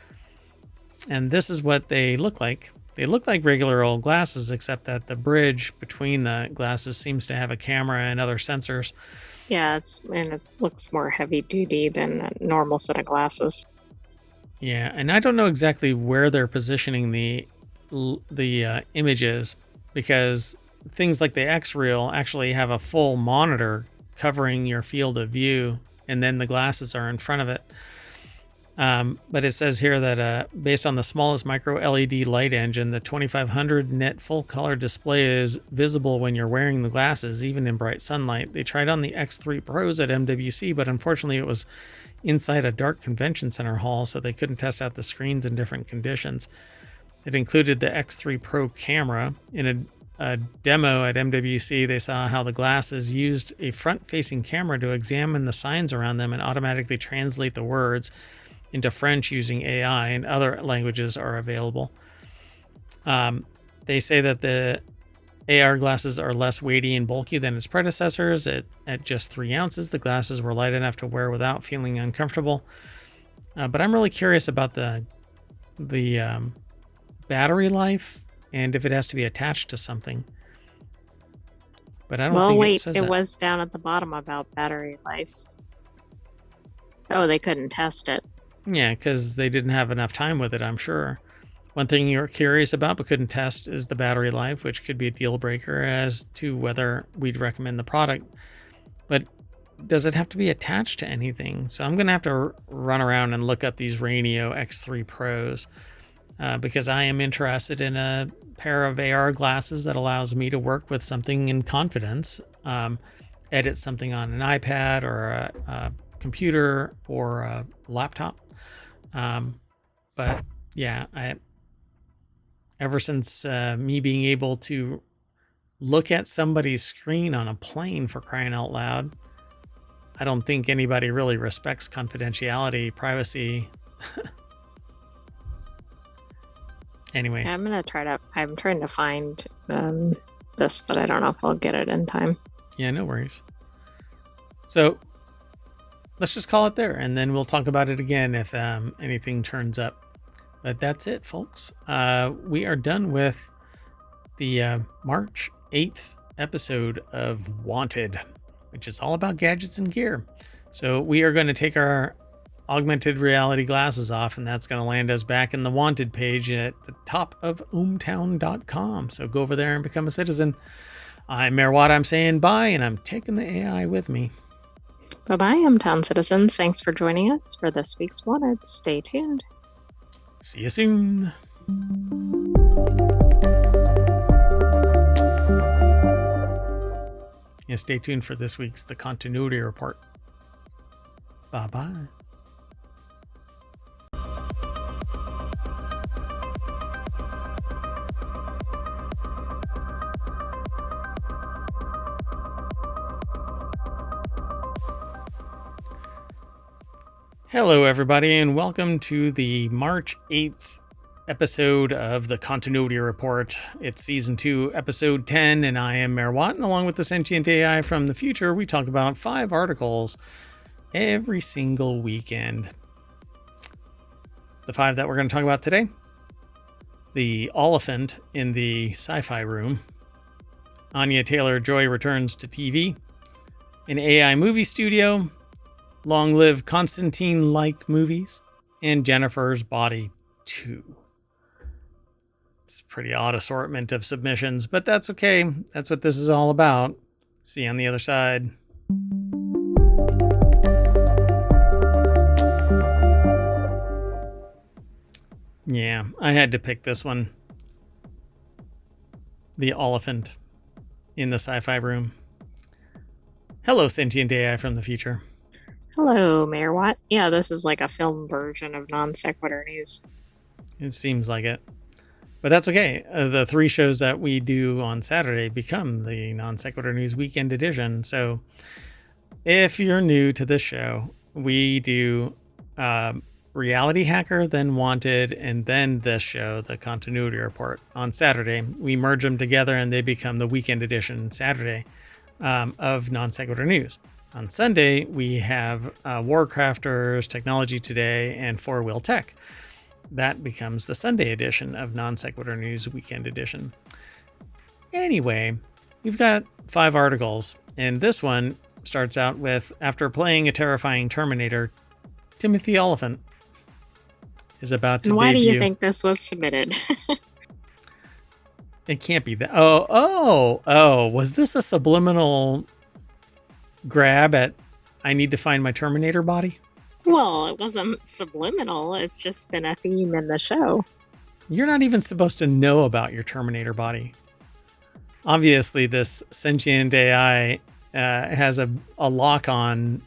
And this is what they look like. They look like regular old glasses, except that the bridge between the glasses seems to have a camera and other sensors. Yeah, it looks more heavy duty than a normal set of glasses. Yeah, and I don't know exactly where they're positioning the images, because things like the X-Reel actually have a full monitor covering your field of view, and then the glasses are in front of it. But it says here that based on the smallest micro LED light engine, the 2500 nit full color display is visible when you're wearing the glasses, even in bright sunlight. They tried on the X3 Pros at MWC, but unfortunately it was inside a dark convention center hall, so they couldn't test out the screens in different conditions. It included the X3 Pro camera. In a demo at MWC, they saw how the glasses used a front-facing camera to examine the signs around them and automatically translate the words into French using AI, and other languages are available. They say that the AR glasses are less weighty and bulky than its predecessors. At just 3 ounces, the glasses were light enough to wear without feeling uncomfortable. But I'm really curious about the battery life and if it has to be attached to something. But I don't think it says that. It was down at the bottom about battery life. Oh, they couldn't test it. Yeah, because they didn't have enough time with it, I'm sure. One thing you're curious about but couldn't test is the battery life, which could be a deal breaker as to whether we'd recommend the product. But does it have to be attached to anything? So I'm going to have to run around and look up these Rainio X3 Pros because I am interested in a pair of AR glasses that allows me to work with something in confidence, edit something on an iPad or a computer or a laptop. But yeah, ever since me being able to look at somebody's screen on a plane, for crying out loud, I don't think anybody really respects confidentiality, privacy. Anyway, I'm trying to find this, but I don't know if I'll get it in time. Yeah, no worries. So let's just call it there, and then we'll talk about it again if anything turns up. But that's it, folks. We are done with the March 8th episode of Wanted, which is all about gadgets and gear. So we are going to take our augmented reality glasses off, and that's going to land us back in the Wanted page at the top of ohmtown.com. So go over there and become a citizen. I'm Mayor Watt. I'm saying bye, and I'm taking the AI with me. Bye-bye, Town citizens. Thanks for joining us for this week's Wanted. Stay tuned. See you soon. Yeah, stay tuned for this week's The Continuity Report. Bye-bye. Hello, everybody, and welcome to the March 8th episode of the Continuity Report. It's Season 2, Episode 10, and I am Mayor Watt, and along with the Sentient AI from the future, we talk about 5 articles every single weekend. The 5 that we're going to talk about today: the elephant in the sci-fi room, Anya Taylor-Joy returns to TV, an AI movie studio, Long Live Constantine-like movies, and Jennifer's Body 2. It's a pretty odd assortment of submissions, but that's okay. That's what this is all about. See you on the other side. Yeah, I had to pick this one. The elephant in the sci-fi room. Hello, Sentient AI from the future. Hello, Mayor Watt. Yeah, this is like a film version of Non Sequitur News. It seems like it. But that's okay. The 3 shows that we do on Saturday become the Non Sequitur News Weekend Edition. So if you're new to this show, we do RealityHacker, then Wanted, and then this show, the Continuity Report, on Saturday. We merge them together and they become the Weekend Edition Saturday of Non Sequitur News. On Sunday, we have WarCrafters, Technology Today, and 4-Wheel Tech. That becomes the Sunday edition of Non Sequitur News Weekend Edition. Anyway, we've got 5 articles, and this one starts out with, after playing a terrifying Terminator, Timothy Oliphant is about to debut. Why do you think this was submitted? It can't be that. Oh, was this a subliminal grab at I need to find my Terminator body? Well, it wasn't subliminal. It's just been a theme in the show. You're not even supposed to know about your Terminator body. Obviously, this sentient AI has a lock on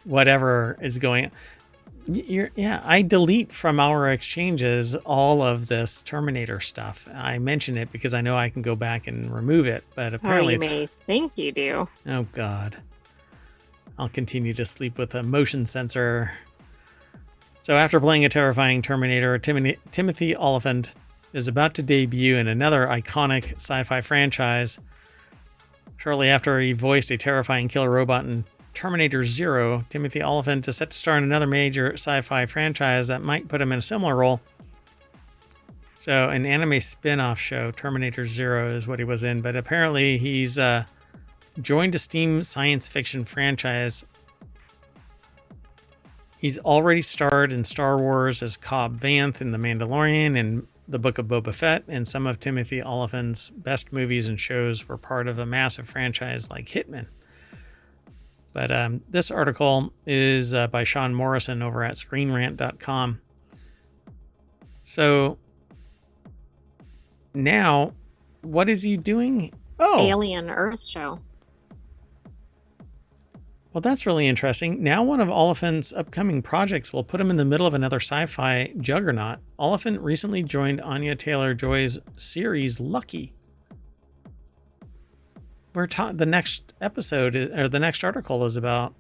whatever is going. I delete from our exchanges all of this Terminator stuff. I mention it because I know I can go back and remove it, but apparently you may think you do. Oh God. I'll continue to sleep with a motion sensor. So after playing a terrifying Terminator, Timothy Olyphant is about to debut in another iconic sci-fi franchise. Shortly after he voiced a terrifying killer robot in Terminator Zero, Timothy Olyphant is set to star in another major sci-fi franchise that might put him in a similar role. So an anime spin-off show, Terminator Zero, is what he was in, but apparently he's joined a Steam science fiction franchise. He's already starred in Star Wars as Cobb Vanth in The Mandalorian and The Book of Boba Fett, and some of Timothy Olyphant's best movies and shows were part of a massive franchise like Hitman. But this article is by Sean Morrison over at ScreenRant.com. So now, what is he doing? Oh, Alien Earth show. Well, that's really interesting. Now one of Oliphant's upcoming projects will put him in the middle of another sci-fi juggernaut. Oliphant recently joined Anya Taylor-Joy's series Lucky. The next episode, or the next article is about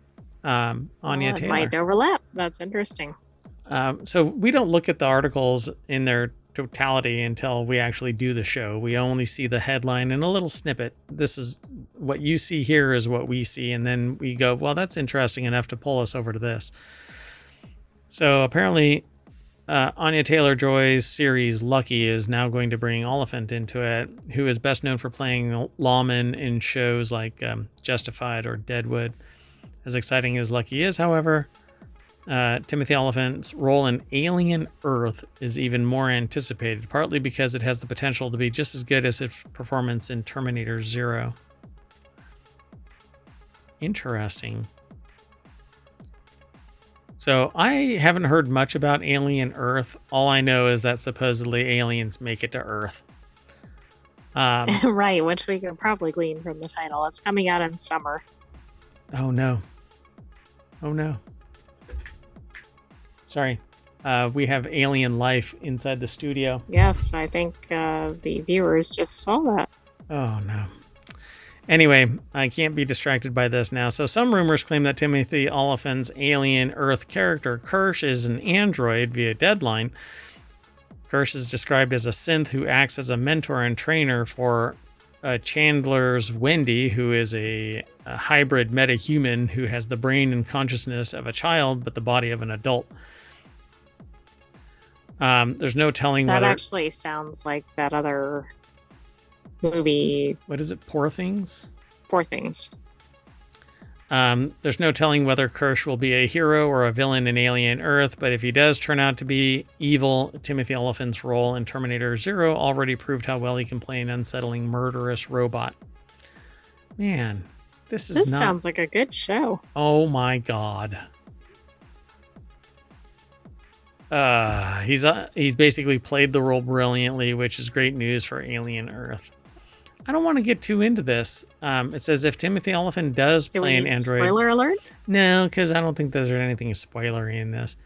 Anya Taylor. Might overlap. That's interesting. So we don't look at the articles in their totality until we actually do the show. We only see the headline and a little snippet. This is what you see here is what we see. And then we go, well, that's interesting enough to pull us over to this. So apparently Anya Taylor-Joy's series Lucky is now going to bring Oliphant into it, who is best known for playing lawman in shows like Justified or Deadwood. As exciting as Lucky is, however, Timothy Olyphant's role in Alien Earth is even more anticipated, partly because it has the potential to be just as good as his performance in Terminator Zero. Interesting. So I haven't heard much about Alien Earth. All I know is that supposedly aliens make it to Earth. Right, which we could probably glean from the title. It's coming out in summer. Oh no. Oh no. Sorry. We have alien life inside the studio. Yes, I think the viewers just saw that. Oh no. Anyway, I can't be distracted by this now. So some rumors claim that Timothy Olyphant's Alien Earth character, Kirsch, is an android via Deadline. Kirsch is described as a synth who acts as a mentor and trainer for Chandler's Wendy, who is a hybrid metahuman who has the brain and consciousness of a child, but the body of an adult. There's no telling that whether... actually sounds like that other movie. What is it? Poor Things? Poor Things. There's no telling whether Kirsch will be a hero or a villain in Alien Earth, but if he does turn out to be evil, Timothy Olyphant's role in Terminator Zero already proved how well he can play an unsettling, murderous robot. Man, this sounds like a good show. Oh my God. He's basically played the role brilliantly, which is great news for Alien Earth. I don't want to get too into this. It says if Timothy Olyphant does play an android... Spoiler alert? No, because I don't think there's anything spoilery in this.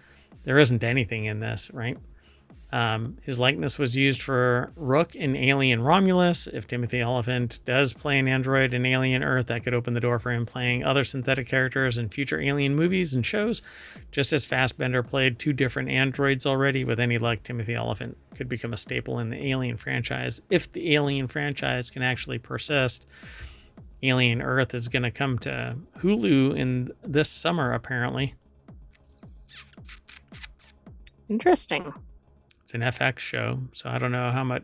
There isn't anything in this, right? His likeness was used for Rook in Alien Romulus. If Timothy Olyphant does play an android in Alien Earth, that could open the door for him playing other synthetic characters in future Alien movies and shows. Just as Fassbender played 2 different androids already, with any luck, Timothy Olyphant could become a staple in the Alien franchise. If the Alien franchise can actually persist, Alien Earth is going to come to Hulu in this summer, apparently. Interesting. It's an FX show, so I don't know how much,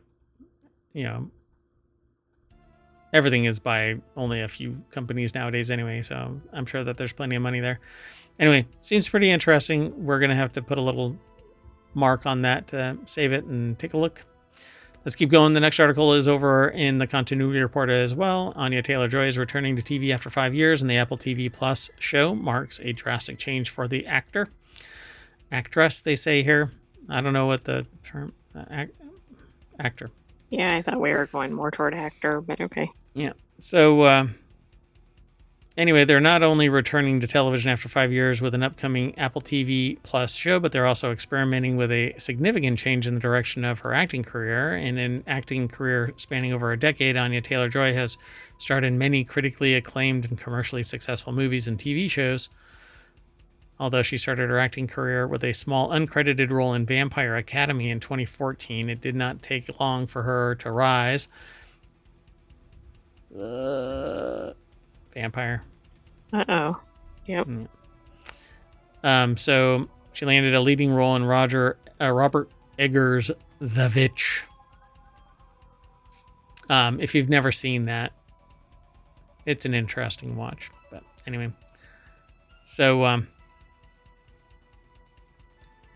everything is by only a few companies nowadays anyway, so I'm sure that there's plenty of money there. Anyway, seems pretty interesting. We're going to have to put a little mark on that to save it and take a look. Let's keep going. The next article is over in the Continuity Report as well. Anya Taylor-Joy is returning to TV after 5 years, and the Apple TV Plus show marks a drastic change for the actor. actress, they say here. I don't know what the term, actor. Yeah, I thought we were going more toward actor, but okay. Yeah. So, anyway, they're not only returning to television after 5 years with an upcoming Apple TV Plus show, but they're also experimenting with a significant change in the direction of her acting career. In an acting career spanning over a decade, Anya Taylor-Joy has starred in many critically acclaimed and commercially successful movies and TV shows. Although she started her acting career with a small uncredited role in Vampire Academy in 2014, it did not take long for her to rise. Vampire. Uh-oh. Yep. So she landed a leading role in Robert Eggers' The Witch. If you've never seen that, it's an interesting watch. But anyway, so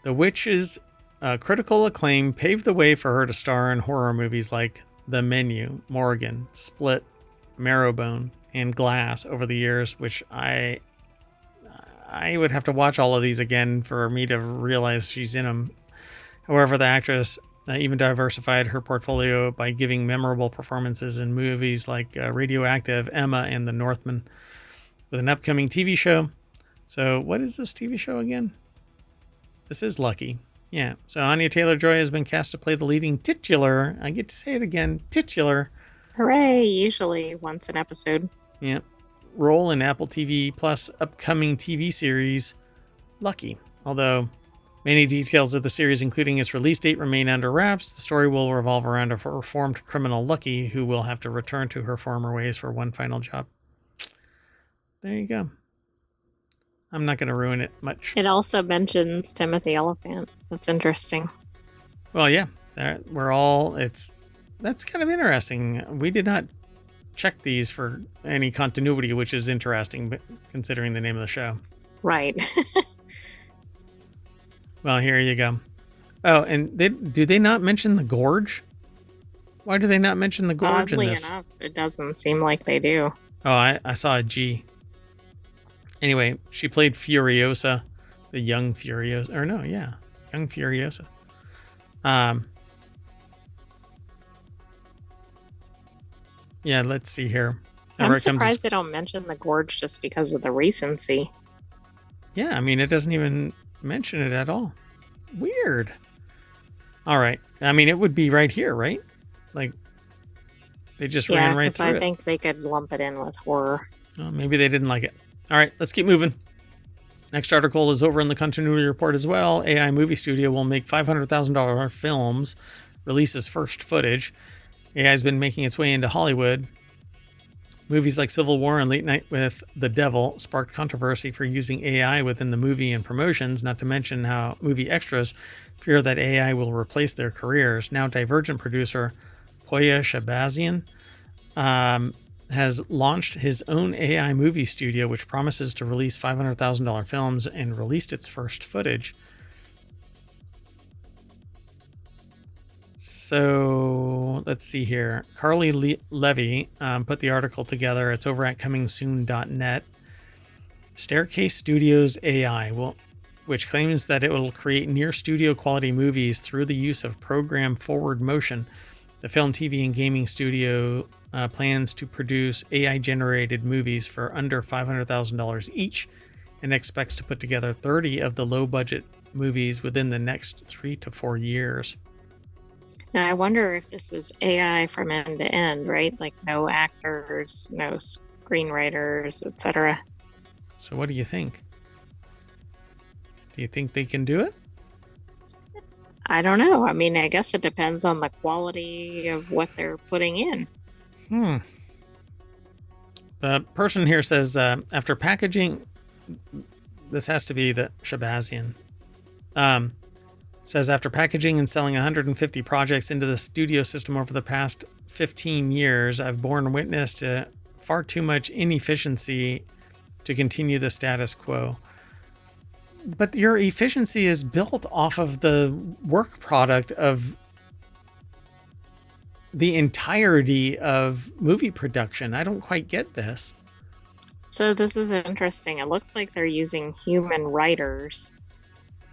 The Witch's critical acclaim paved the way for her to star in horror movies like The Menu, Morgan, Split, Marrowbone, and Glass over the years, which I would have to watch all of these again for me to realize she's in them. However, the actress even diversified her portfolio by giving memorable performances in movies like Radioactive, Emma, and The Northman, with an upcoming TV show. So what is this TV show again? This is Lucky. Yeah. So Anya Taylor-Joy has been cast to play the leading titular. I get to say it again. Titular. Hooray. Usually once an episode. Yeah. Role in Apple TV Plus upcoming TV series Lucky. Although many details of the series, including its release date, remain under wraps, the story will revolve around a reformed criminal Lucky who will have to return to her former ways for one final job. There you go. I'm not going to ruin it much. It also mentions Timothy Oliphant. That's interesting. Well, yeah. That's kind of interesting. We did not check these for any continuity, which is interesting, but considering the name of the show. Right. Well, here you go. Oh, and do they not mention the gorge? Why do they not mention the gorge in this? Oddly enough, it doesn't seem like they do. Oh, I saw a G. Anyway, she played Furiosa, the young Furiosa. Or no, yeah, young Furiosa. Yeah, let's see here. I'm surprised they don't mention the gorge just because of the recency. Yeah, I mean, it doesn't even mention it at all. Weird. All right. I mean, it would be right here, right? Like, they just ran right through it. I think they could lump it in with horror. Oh, maybe they didn't like it. All right, let's keep moving. Next article is over in the continuity report as well. AI movie studio will make $500,000 films, releases first footage. AI has been making its way into Hollywood. Movies like Civil War and Late Night with the Devil sparked controversy for using AI within the movie and promotions, not to mention how movie extras fear that AI will replace their careers. Now, Divergent producer Poya Shabazian has launched his own AI movie studio, which promises to release $500,000 films and released its first footage. So let's see here. Carly Levy put the article together. It's over at comingsoon.net. Staircase Studios AI, which claims that it will create near studio quality movies through the use of program forward motion. The film, TV, and gaming studio plans to produce AI-generated movies for under $500,000 each and expects to put together 30 of the low-budget movies within the next 3 to 4 years. Now, I wonder if this is AI from end to end, right? Like no actors, no screenwriters, etc. So what do you think? Do you think they can do it? I don't know. I mean, I guess it depends on the quality of what they're putting in. The person here says, after packaging, this has to be the Shabazian, says after packaging and selling 150 projects into the studio system over the past 15 years, I've borne witness to far too much inefficiency to continue the status quo. But your efficiency is built off of the work product of the entirety of movie production. I don't quite get this. So this is interesting. It looks like they're using human writers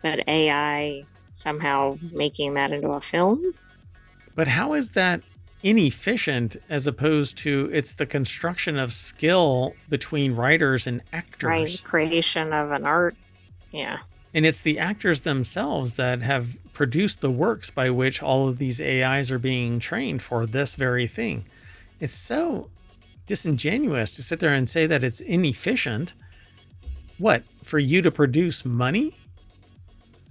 but AI somehow making that into a film. But how is that inefficient as opposed to it's the construction of skill between writers and Right? actors? Creation of an art. Yeah. And it's the actors themselves that have produced the works by which all of these AIs are being trained for this very thing. It's so disingenuous to sit there and say that it's inefficient. What, for you to produce money?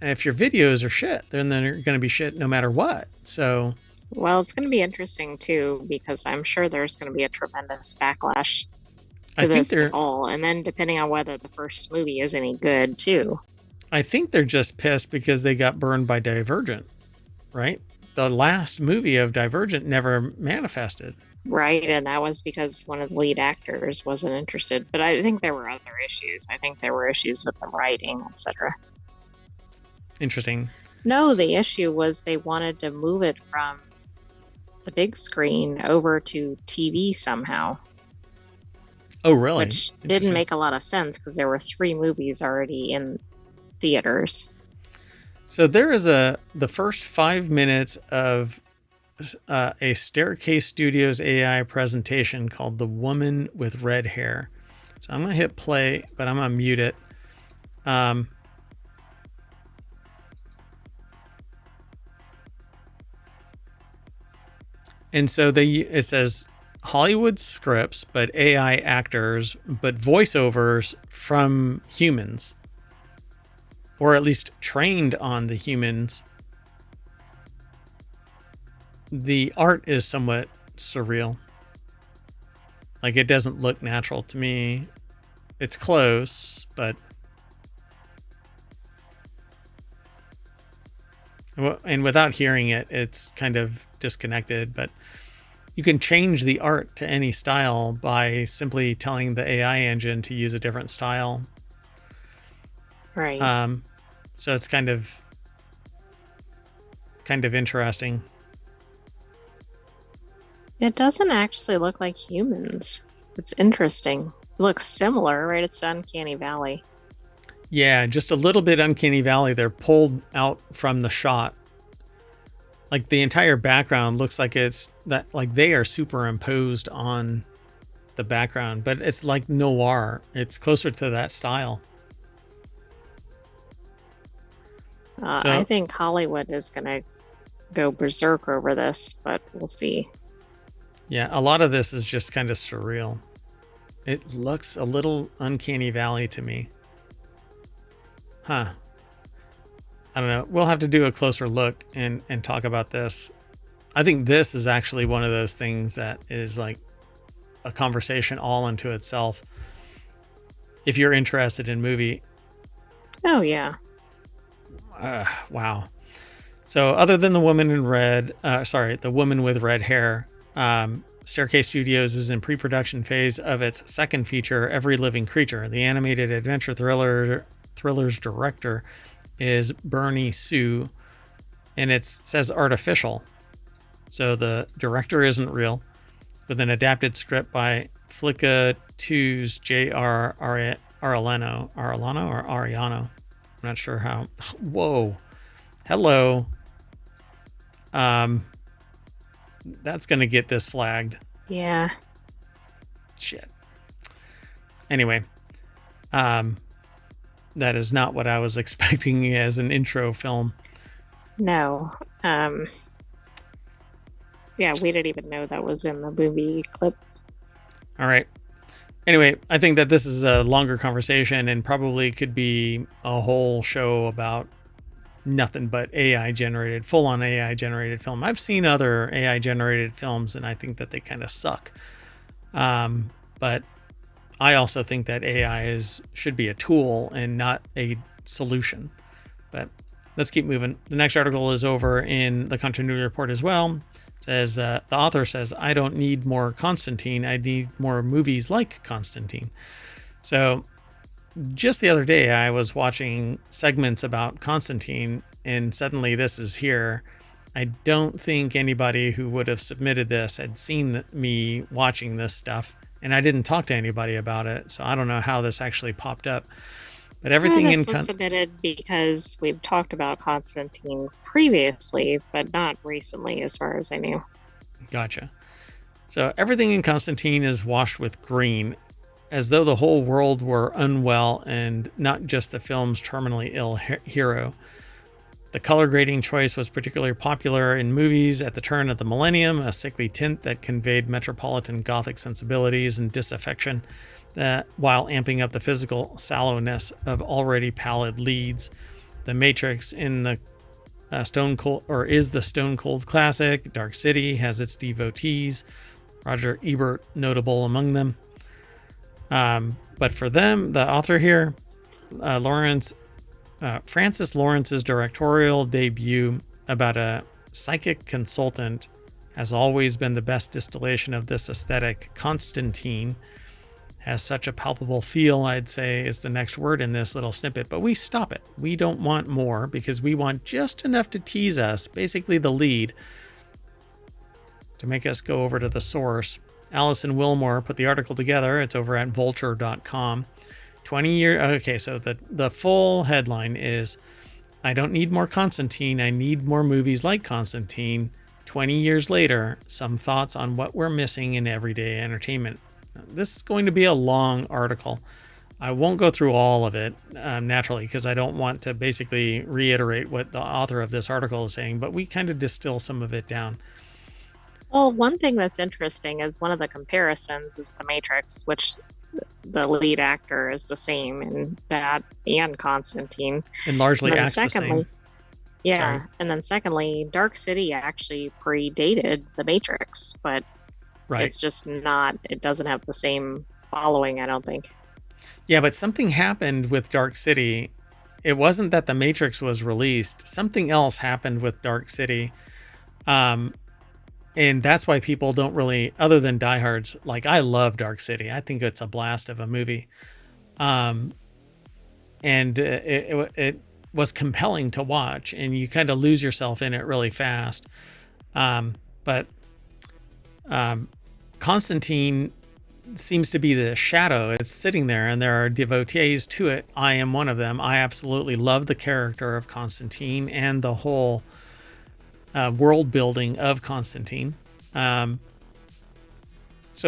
And if your videos are shit, then they're going to be shit no matter what. So, Well, it's going to be interesting too, because I'm sure there's going to be a tremendous backlash I to think this they're all. And then depending on whether the first movie is any good too. I think they're just pissed because they got burned by Divergent, right? The last movie of Divergent never manifested. Right. And that was because one of the lead actors wasn't interested. But I think there were other issues. I think there were issues with the writing, etc. Interesting. No, the issue was they wanted to move it from the big screen over to TV somehow. Oh, really? Which didn't make a lot of sense because there were 3 movies already in theaters. So there is the first 5 minutes of a Staircase Studios AI presentation called The Woman with Red Hair. So I'm going to hit play, but I'm going to mute it. And so it says Hollywood scripts, but AI actors, but voiceovers from humans, or at least trained on the humans. The art is somewhat surreal. Like, it doesn't look natural to me. It's close, but... And without hearing it, it's kind of disconnected, but you can change the art to any style by simply telling the AI engine to use a different style. Right. So it's kind of interesting. It doesn't actually look like humans. It's interesting. It looks similar, right? It's the Uncanny Valley. Yeah, just a little bit Uncanny Valley. They're pulled out from the shot. Like, the entire background looks like it's that, like, they are superimposed on the background, but it's like noir. It's closer to that style. I think Hollywood is going to go berserk over this, but we'll see. Yeah, a lot of this is just kind of surreal. It looks a little Uncanny Valley to me. Huh. I don't know. We'll have to do a closer look and talk about this. I think this is actually one of those things that is like a conversation all unto itself. If you're interested in movie. Oh, yeah. Wow. So other than the woman in red, the woman with red hair, Staircase Studios is in pre-production phase of its second feature, Every Living Creature. The animated adventure thriller's director is Bernie Sue, and it says artificial. So the director isn't real, with an adapted script by Flicka 2's J.R. Arellano or Ariano. I'm not sure how. Whoa. Hello. That's going to get this flagged. Yeah. Shit. Anyway, that is not what I was expecting as an intro film. No. Yeah, we didn't even know that was in the movie clip. All right. Anyway, I think that this is a longer conversation and probably could be a whole show about nothing but full-on AI generated film. I've seen other AI generated films and I think that they kind of suck. But I also think that AI should be a tool and not a solution. But let's keep moving. The next article is over in the Continuity Report as well. It says, the author says, I don't need more Constantine. I need more movies like Constantine. So just the other day, I was watching segments about Constantine, and suddenly this is here. I don't think anybody who would have submitted this had seen me watching this stuff, and I didn't talk to anybody about it, so I don't know how this actually popped up. But everything This was submitted because we've talked about Constantine previously, but not recently, as far as I knew. Gotcha. So everything in Constantine is washed with green, as though the whole world were unwell and not just the film's terminally ill hero. The color grading choice was particularly popular in movies at the turn of the millennium, a sickly tint that conveyed metropolitan Gothic sensibilities and disaffection, while amping up the physical sallowness of already pallid leads. The Matrix in the Stone Cold, or is the Stone Cold classic. Dark City has its devotees, Roger Ebert notable among them. But for them, the author here, Francis Lawrence's directorial debut about a psychic consultant has always been the best distillation of this aesthetic. Constantine has such a palpable feel, I'd say, is the next word in this little snippet, but we stop it. We don't want more because we want just enough to tease us, basically the lead, to make us go over to the source. Alison Wilmore put the article together. It's over at vulture.com. 20 years. Okay, so the full headline is, I don't need more Constantine. I need more movies like Constantine. 20 years later, some thoughts on what we're missing in everyday entertainment. Now, this is going to be a long article. I won't go through all of it naturally because I don't want to basically reiterate what the author of this article is saying, but we kind of distill some of it down. Well, one thing that's interesting is one of the comparisons is The Matrix, which the lead actor is the same in that and Constantine. And largely acts the same. Yeah. Sorry. And then secondly, Dark City actually predated The Matrix, but it's just not, it doesn't have the same following, I don't think. Yeah, but something happened with Dark City. It wasn't that The Matrix was released. Something else happened with Dark City. And that's why people don't really, other than diehards, like I love Dark City. I think it's a blast of a movie. And it was compelling to watch, and you kind of lose yourself in it really fast. But Constantine seems to be the shadow. It's sitting there, and there are devotees to it. I am one of them. I absolutely love the character of Constantine and the whole world building of Constantine. So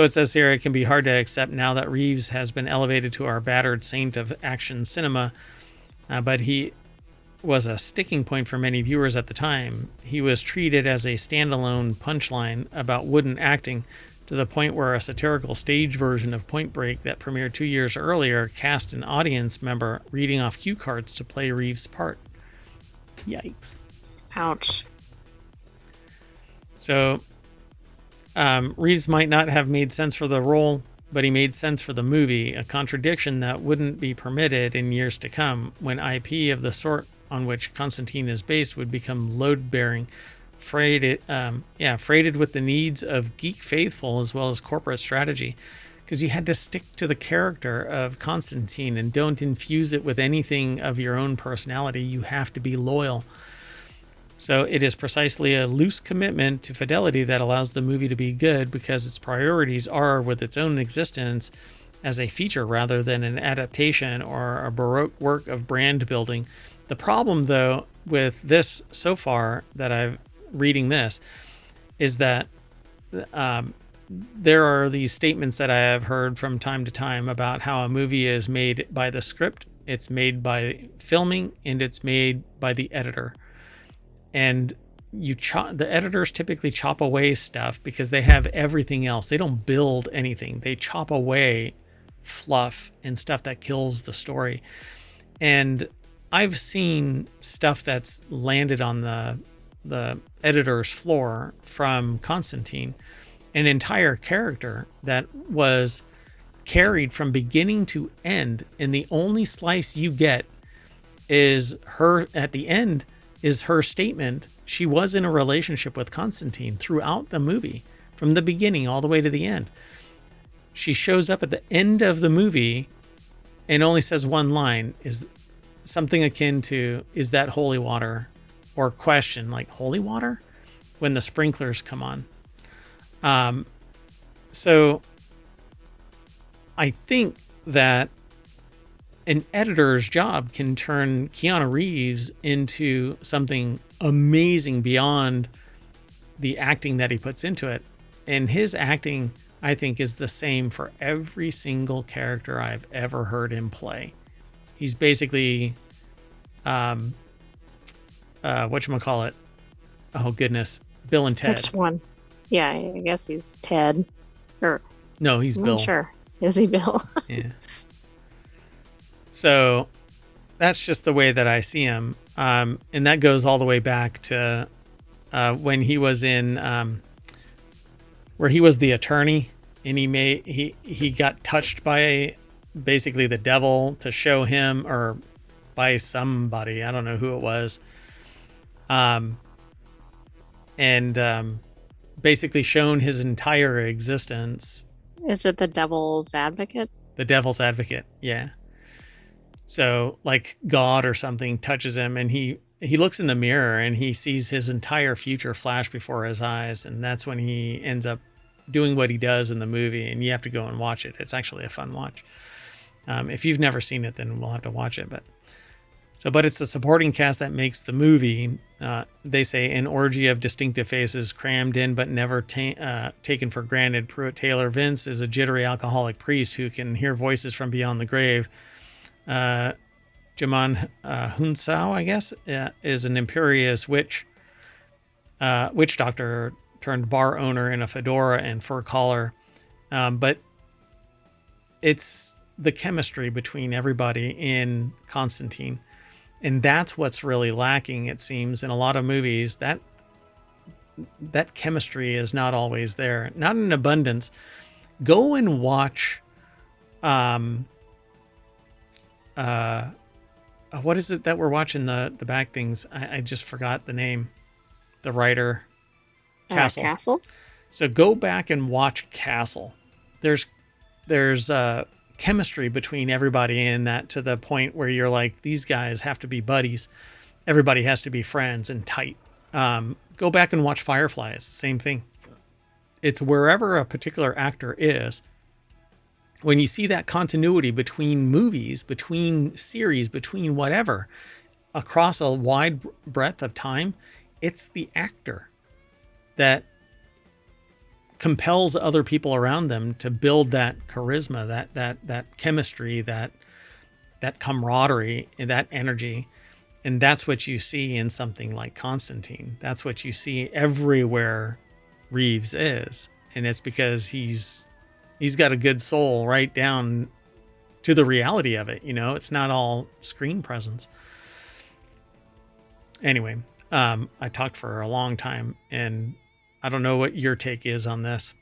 it says here, it can be hard to accept now that Reeves has been elevated to our battered saint of action cinema, but he was a sticking point for many viewers at the time. He was treated as a standalone punchline about wooden acting, to the point where a satirical stage version of Point Break that premiered 2 years earlier cast an audience member reading off cue cards to play Reeves' part. Yikes. Ouch. So Reeves might not have made sense for the role, but he made sense for the movie, a contradiction that wouldn't be permitted in years to come when IP of the sort on which Constantine is based would become load-bearing, freighted with the needs of geek faithful as well as corporate strategy, because you had to stick to the character of Constantine and don't infuse it with anything of your own personality. You have to be loyal. So it is precisely a loose commitment to fidelity that allows the movie to be good, because its priorities are with its own existence as a feature rather than an adaptation or a baroque work of brand building. The problem, though, with this so far that I'm reading this is that there are these statements that I have heard from time to time about how a movie is made by the script, it's made by filming, and it's made by the editor. And the editors typically chop away stuff because they have everything else. They don't build anything. They chop away fluff and stuff that kills the story. And I've seen stuff that's landed on the editor's floor from Constantine, an entire character that was carried from beginning to end, and the only slice you get is her at the end is her statement. She was in a relationship with Constantine throughout the movie, from the beginning all the way to the end. She shows up at the end of the movie and only says one line, is something akin to, is that holy water? Or question like, holy water? When the sprinklers come on. So I think that an editor's job can turn Keanu Reeves into something amazing beyond the acting that he puts into it. And his acting, I think, is the same for every single character I've ever heard him play. He's basically, whatchamacallit? Oh, goodness. Bill and Ted. Which one? Yeah, I guess he's Ted. Or No, he's I'm Bill. not sure. Is he Bill? Yeah. So that's just the way that I see him. And that goes all the way back to when he was in where he was the attorney, and he got touched by basically the devil to show him, or by somebody, I don't know who it was, and basically shown his entire existence. Is it the Devil's Advocate? The devil's advocate, yeah. So like God or something touches him, and he looks in the mirror and he sees his entire future flash before his eyes, and that's when he ends up doing what he does in the movie. And you have to go and watch it. It's actually a fun watch. If you've never seen it, then we'll have to watch it. But it's the supporting cast that makes the movie. They say an orgy of distinctive faces crammed in but never taken for granted. Pruitt Taylor Vince is a jittery alcoholic priest who can hear voices from beyond the grave. Jamon Hunsao, I guess, is an imperious witch doctor turned bar owner in a fedora and fur collar. But it's the chemistry between everybody in Constantine. And that's what's really lacking, it seems, in a lot of movies. That chemistry is not always there, not in abundance. Go and watch what is it that we're watching, the back things? I just forgot the name. The writer, Castle. Castle? So go back and watch Castle. There's chemistry between everybody in that, to the point where you're like, these guys have to be buddies. Everybody has to be friends and tight. Go back and watch Firefly. It's the same thing. It's wherever a particular actor is. When you see that continuity between movies, between series, between whatever, across a wide breadth of time, it's the actor that compels other people around them to build that charisma, that chemistry, that camaraderie, and that energy. And that's what you see in something like Constantine. That's what you see everywhere Reeves is. And it's because he's got a good soul right down to the reality of it. You know, it's not all screen presence. Anyway, I talked for a long time, and I don't know what your take is on this.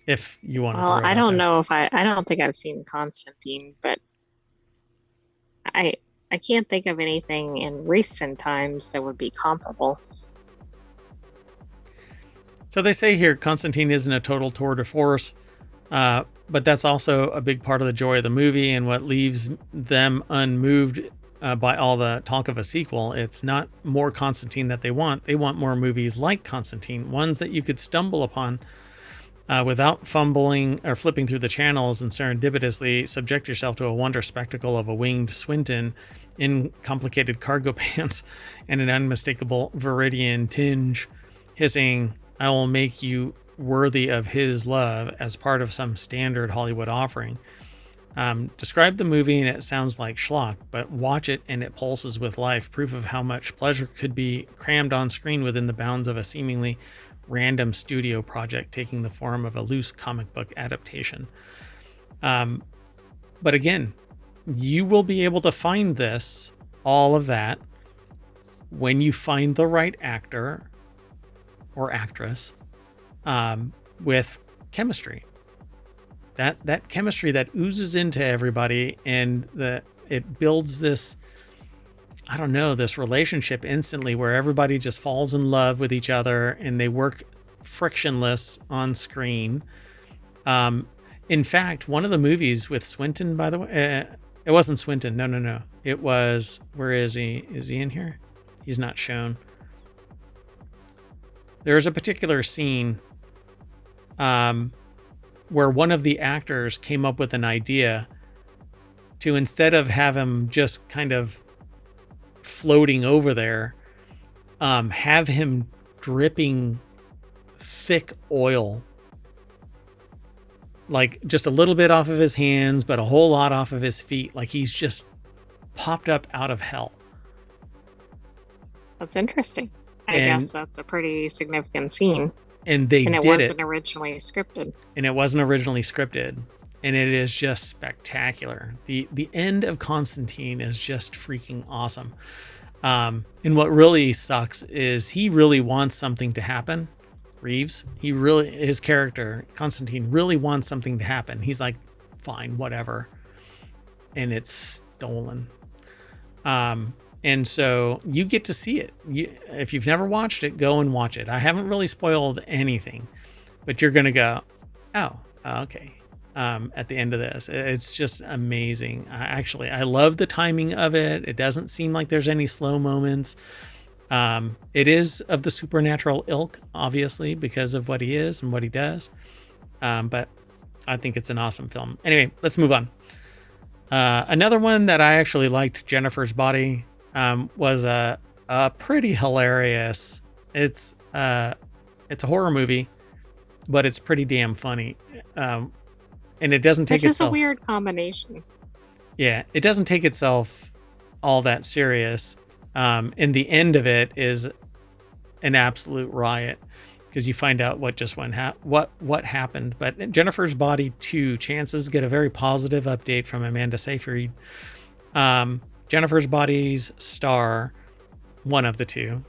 If you want to. Well, I don't know if I don't think I've seen Constantine, but I can't think of anything in recent times that would be comparable. So they say here, Constantine isn't a total tour de force. But that's also a big part of the joy of the movie, and what leaves them unmoved by all the talk of a sequel. It's not more Constantine that they want. They want more movies like Constantine, ones that you could stumble upon without fumbling or flipping through the channels, and serendipitously subject yourself to a wonder spectacle of a winged Swinton in complicated cargo pants and an unmistakable Viridian tinge, hissing, "I will make you worthy of his love," as part of some standard Hollywood offering. Describe the movie and it sounds like schlock, but watch it and it pulses with life, proof of how much pleasure could be crammed on screen within the bounds of a seemingly random studio project taking the form of a loose comic book adaptation. But again, you will be able to find all of that, when you find the right actor or actress with chemistry. That chemistry that oozes into everybody, and it builds this, I don't know, this relationship instantly where everybody just falls in love with each other and they work frictionless on screen. In fact, one of the movies with Swinton, by the way, it wasn't Swinton. No. It was, where is he? Is he in here? He's not shown. There's a particular scene where one of the actors came up with an idea to, instead of have him just kind of floating over there, have him dripping thick oil, like just a little bit off of his hands, but a whole lot off of his feet, like he's just popped up out of hell. That's interesting. I guess that's a pretty significant scene. And it wasn't originally scripted. And it wasn't originally scripted. And it is just spectacular. The end of Constantine is just freaking awesome. And what really sucks is he really wants something to happen. Reeves, his character, Constantine, really wants something to happen. He's like, fine, whatever. And it's stolen. And so you get to see it. If you've never watched it, go and watch it. I haven't really spoiled anything, but you're going to go, oh, okay. At the end of this, it's just amazing. I love the timing of it. It doesn't seem like there's any slow moments. It is of the supernatural ilk, obviously, because of what he is and what he does. But I think it's an awesome film. Anyway, let's move on. Another one that I actually liked, Jennifer's Body, was a pretty hilarious. It's a horror movie, but it's pretty damn funny. And it doesn't take itself. It's just a weird combination. Yeah, it doesn't take itself all that serious. And the end of it is an absolute riot, because you find out what just what happened. But Jennifer's Body 2, chances get a very positive update from Amanda Seyfried. Jennifer's Body's star, one of the two,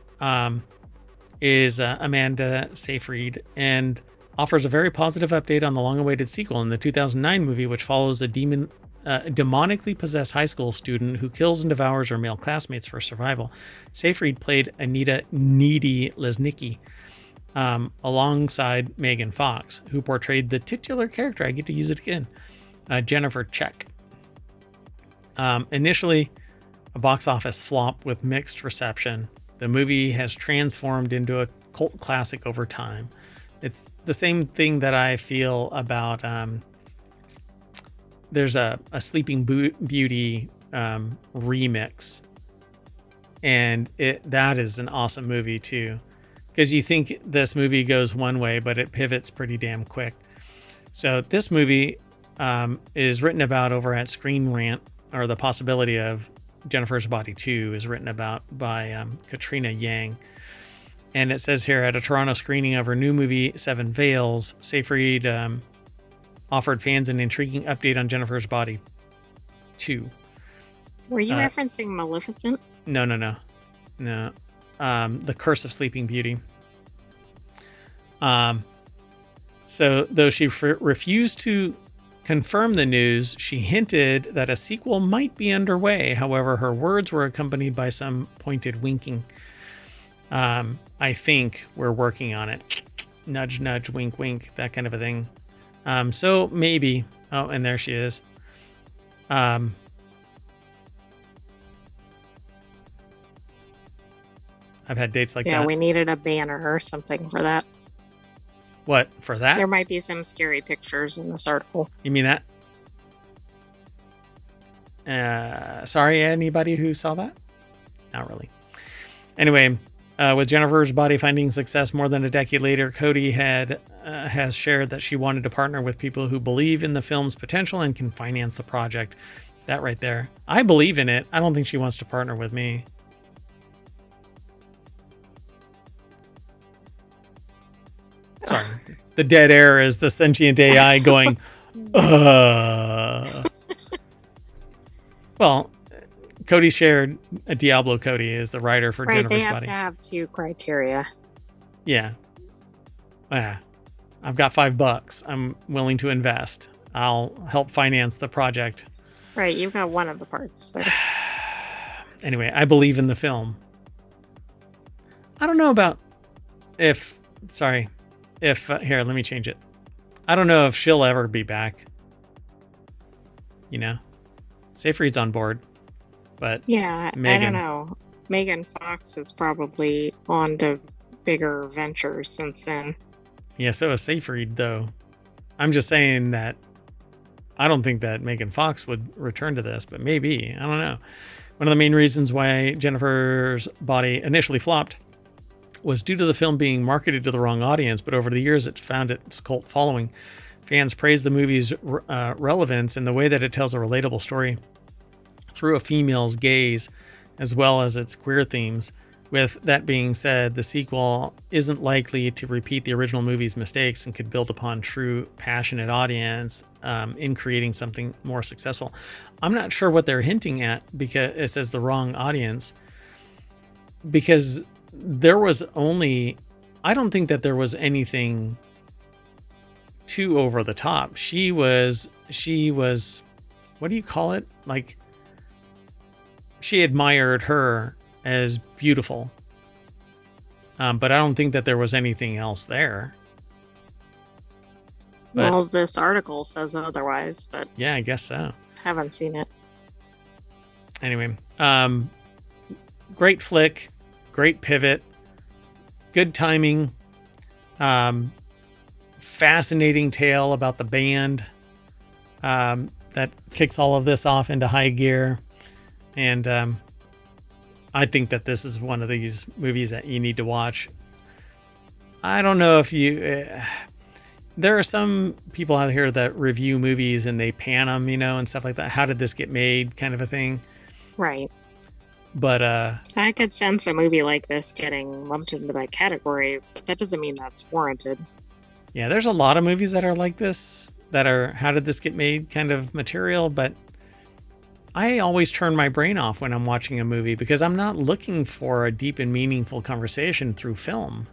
is Amanda Seyfried, and offers a very positive update on the long-awaited sequel in the 2009 movie, which follows a demonically possessed high school student who kills and devours her male classmates for survival. Seyfried played Anita Needy Lesnicki, alongside Megan Fox, who portrayed the titular character. I get to use it again. Jennifer Check. Initially a box office flop with mixed reception, the movie has transformed into a cult classic over time. It's the same thing that I feel about, there's a Sleeping Beauty remix, and that is an awesome movie too, because you think this movie goes one way, but it pivots pretty damn quick. So this movie is written about over at Screen Rant, or the possibility of Jennifer's Body 2 is written about by Katrina Yang. And it says here, at a Toronto screening of her new movie, Seven Veils, Seyfried offered fans an intriguing update on Jennifer's Body 2. Were you referencing Maleficent? No. The Curse of Sleeping Beauty. So though she refused to confirm the news, she hinted that a sequel might be underway. However, her words were accompanied by some pointed winking. I think we're working on it. Nudge, nudge, wink, wink, that kind of a thing. So maybe. Oh, and there she is. I've had dates like that. Yeah, we needed a banner or something for that. What, for that? There might be some scary pictures in this article. You mean that? Sorry, anybody who saw that? Not really. Anyway, with Jennifer's Body finding success more than a decade later, Cody has shared that she wanted to partner with people who believe in the film's potential and can finance the project. That right there. I believe in it. I don't think she wants to partner with me. Sorry. The dead air is the sentient AI going, Well, Cody shared, Diablo Cody is the writer for Jennifer's Body. Right, they have to have two criteria. Yeah. I've got $5. I'm willing to invest. I'll help finance the project. Right, you've got one of the parts. Anyway, I believe in the film. I don't know about here, let me change it. I don't know if she'll ever be back. You know? Seyfried's on board. But yeah, Megan, I don't know. Megan Fox is probably on to bigger ventures since then. Yeah, so is Seyfried, though. I'm just saying that I don't think that Megan Fox would return to this, but maybe. I don't know. One of the main reasons why Jennifer's Body initially flopped was due to the film being marketed to the wrong audience, but over the years it found its cult following. Fans praise the movie's relevance and the way that it tells a relatable story through a female's gaze, as well as its queer themes. With that being said, the sequel isn't likely to repeat the original movie's mistakes and could build upon true, passionate audience in creating something more successful. I'm not sure what they're hinting at because it says the wrong audience, because there was only, I don't think that there was anything too over the top. She was, what do you call it? Like, she admired her as beautiful. But I don't think that there was anything else there. But, well, this article says otherwise, but yeah, I guess so. Haven't seen it. Anyway, great flick, great pivot, good timing, fascinating tale about the band that kicks all of this off into high gear. And I think that this is one of these movies that you need to watch. I don't know if you... there are some people out here that review movies and they pan them, and stuff like that. How did this get made, kind of a thing. Right. But I could sense a movie like this getting lumped into that category, but that doesn't mean that's warranted. Yeah, there's a lot of movies that are like this, that are how did this get made kind of material, but I always turn my brain off when I'm watching a movie because I'm not looking for a deep and meaningful conversation through film.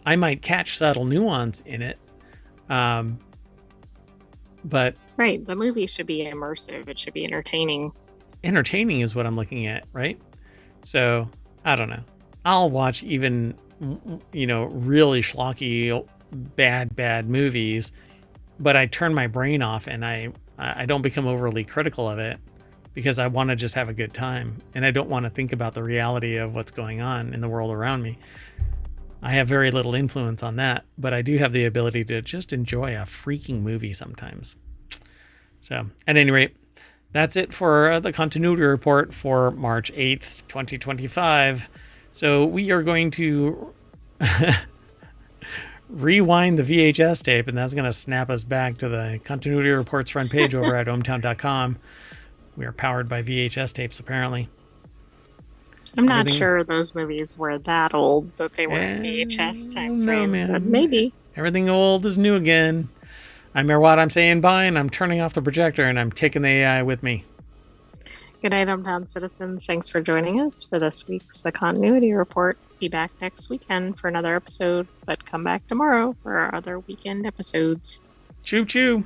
I might catch subtle nuance in it, but... Right, the movie should be immersive. It should be entertaining. Entertaining is what I'm looking at, right? So, I don't know. I'll watch even, really schlocky, bad movies, but I turn my brain off and I don't become overly critical of it because I want to just have a good time. And I don't want to think about the reality of what's going on in the world around me. I have very little influence on that, but I do have the ability to just enjoy a freaking movie sometimes. So, at any rate, that's it for the continuity report for March 8th, 2025. So we are going to rewind the VHS tape, and that's going to snap us back to the continuity reports front page over at ohmtown.com. We are powered by VHS tapes, apparently. I'm not sure those movies were that old, that they were in VHS time frame, man. But maybe. Everything old is new again. I'm Merwad, I'm saying bye, and I'm turning off the projector, and I'm taking the AI with me. Good night, hometown citizens. Thanks for joining us for this week's The Continuity Report. Be back next weekend for another episode, but come back tomorrow for our other weekend episodes. Choo choo.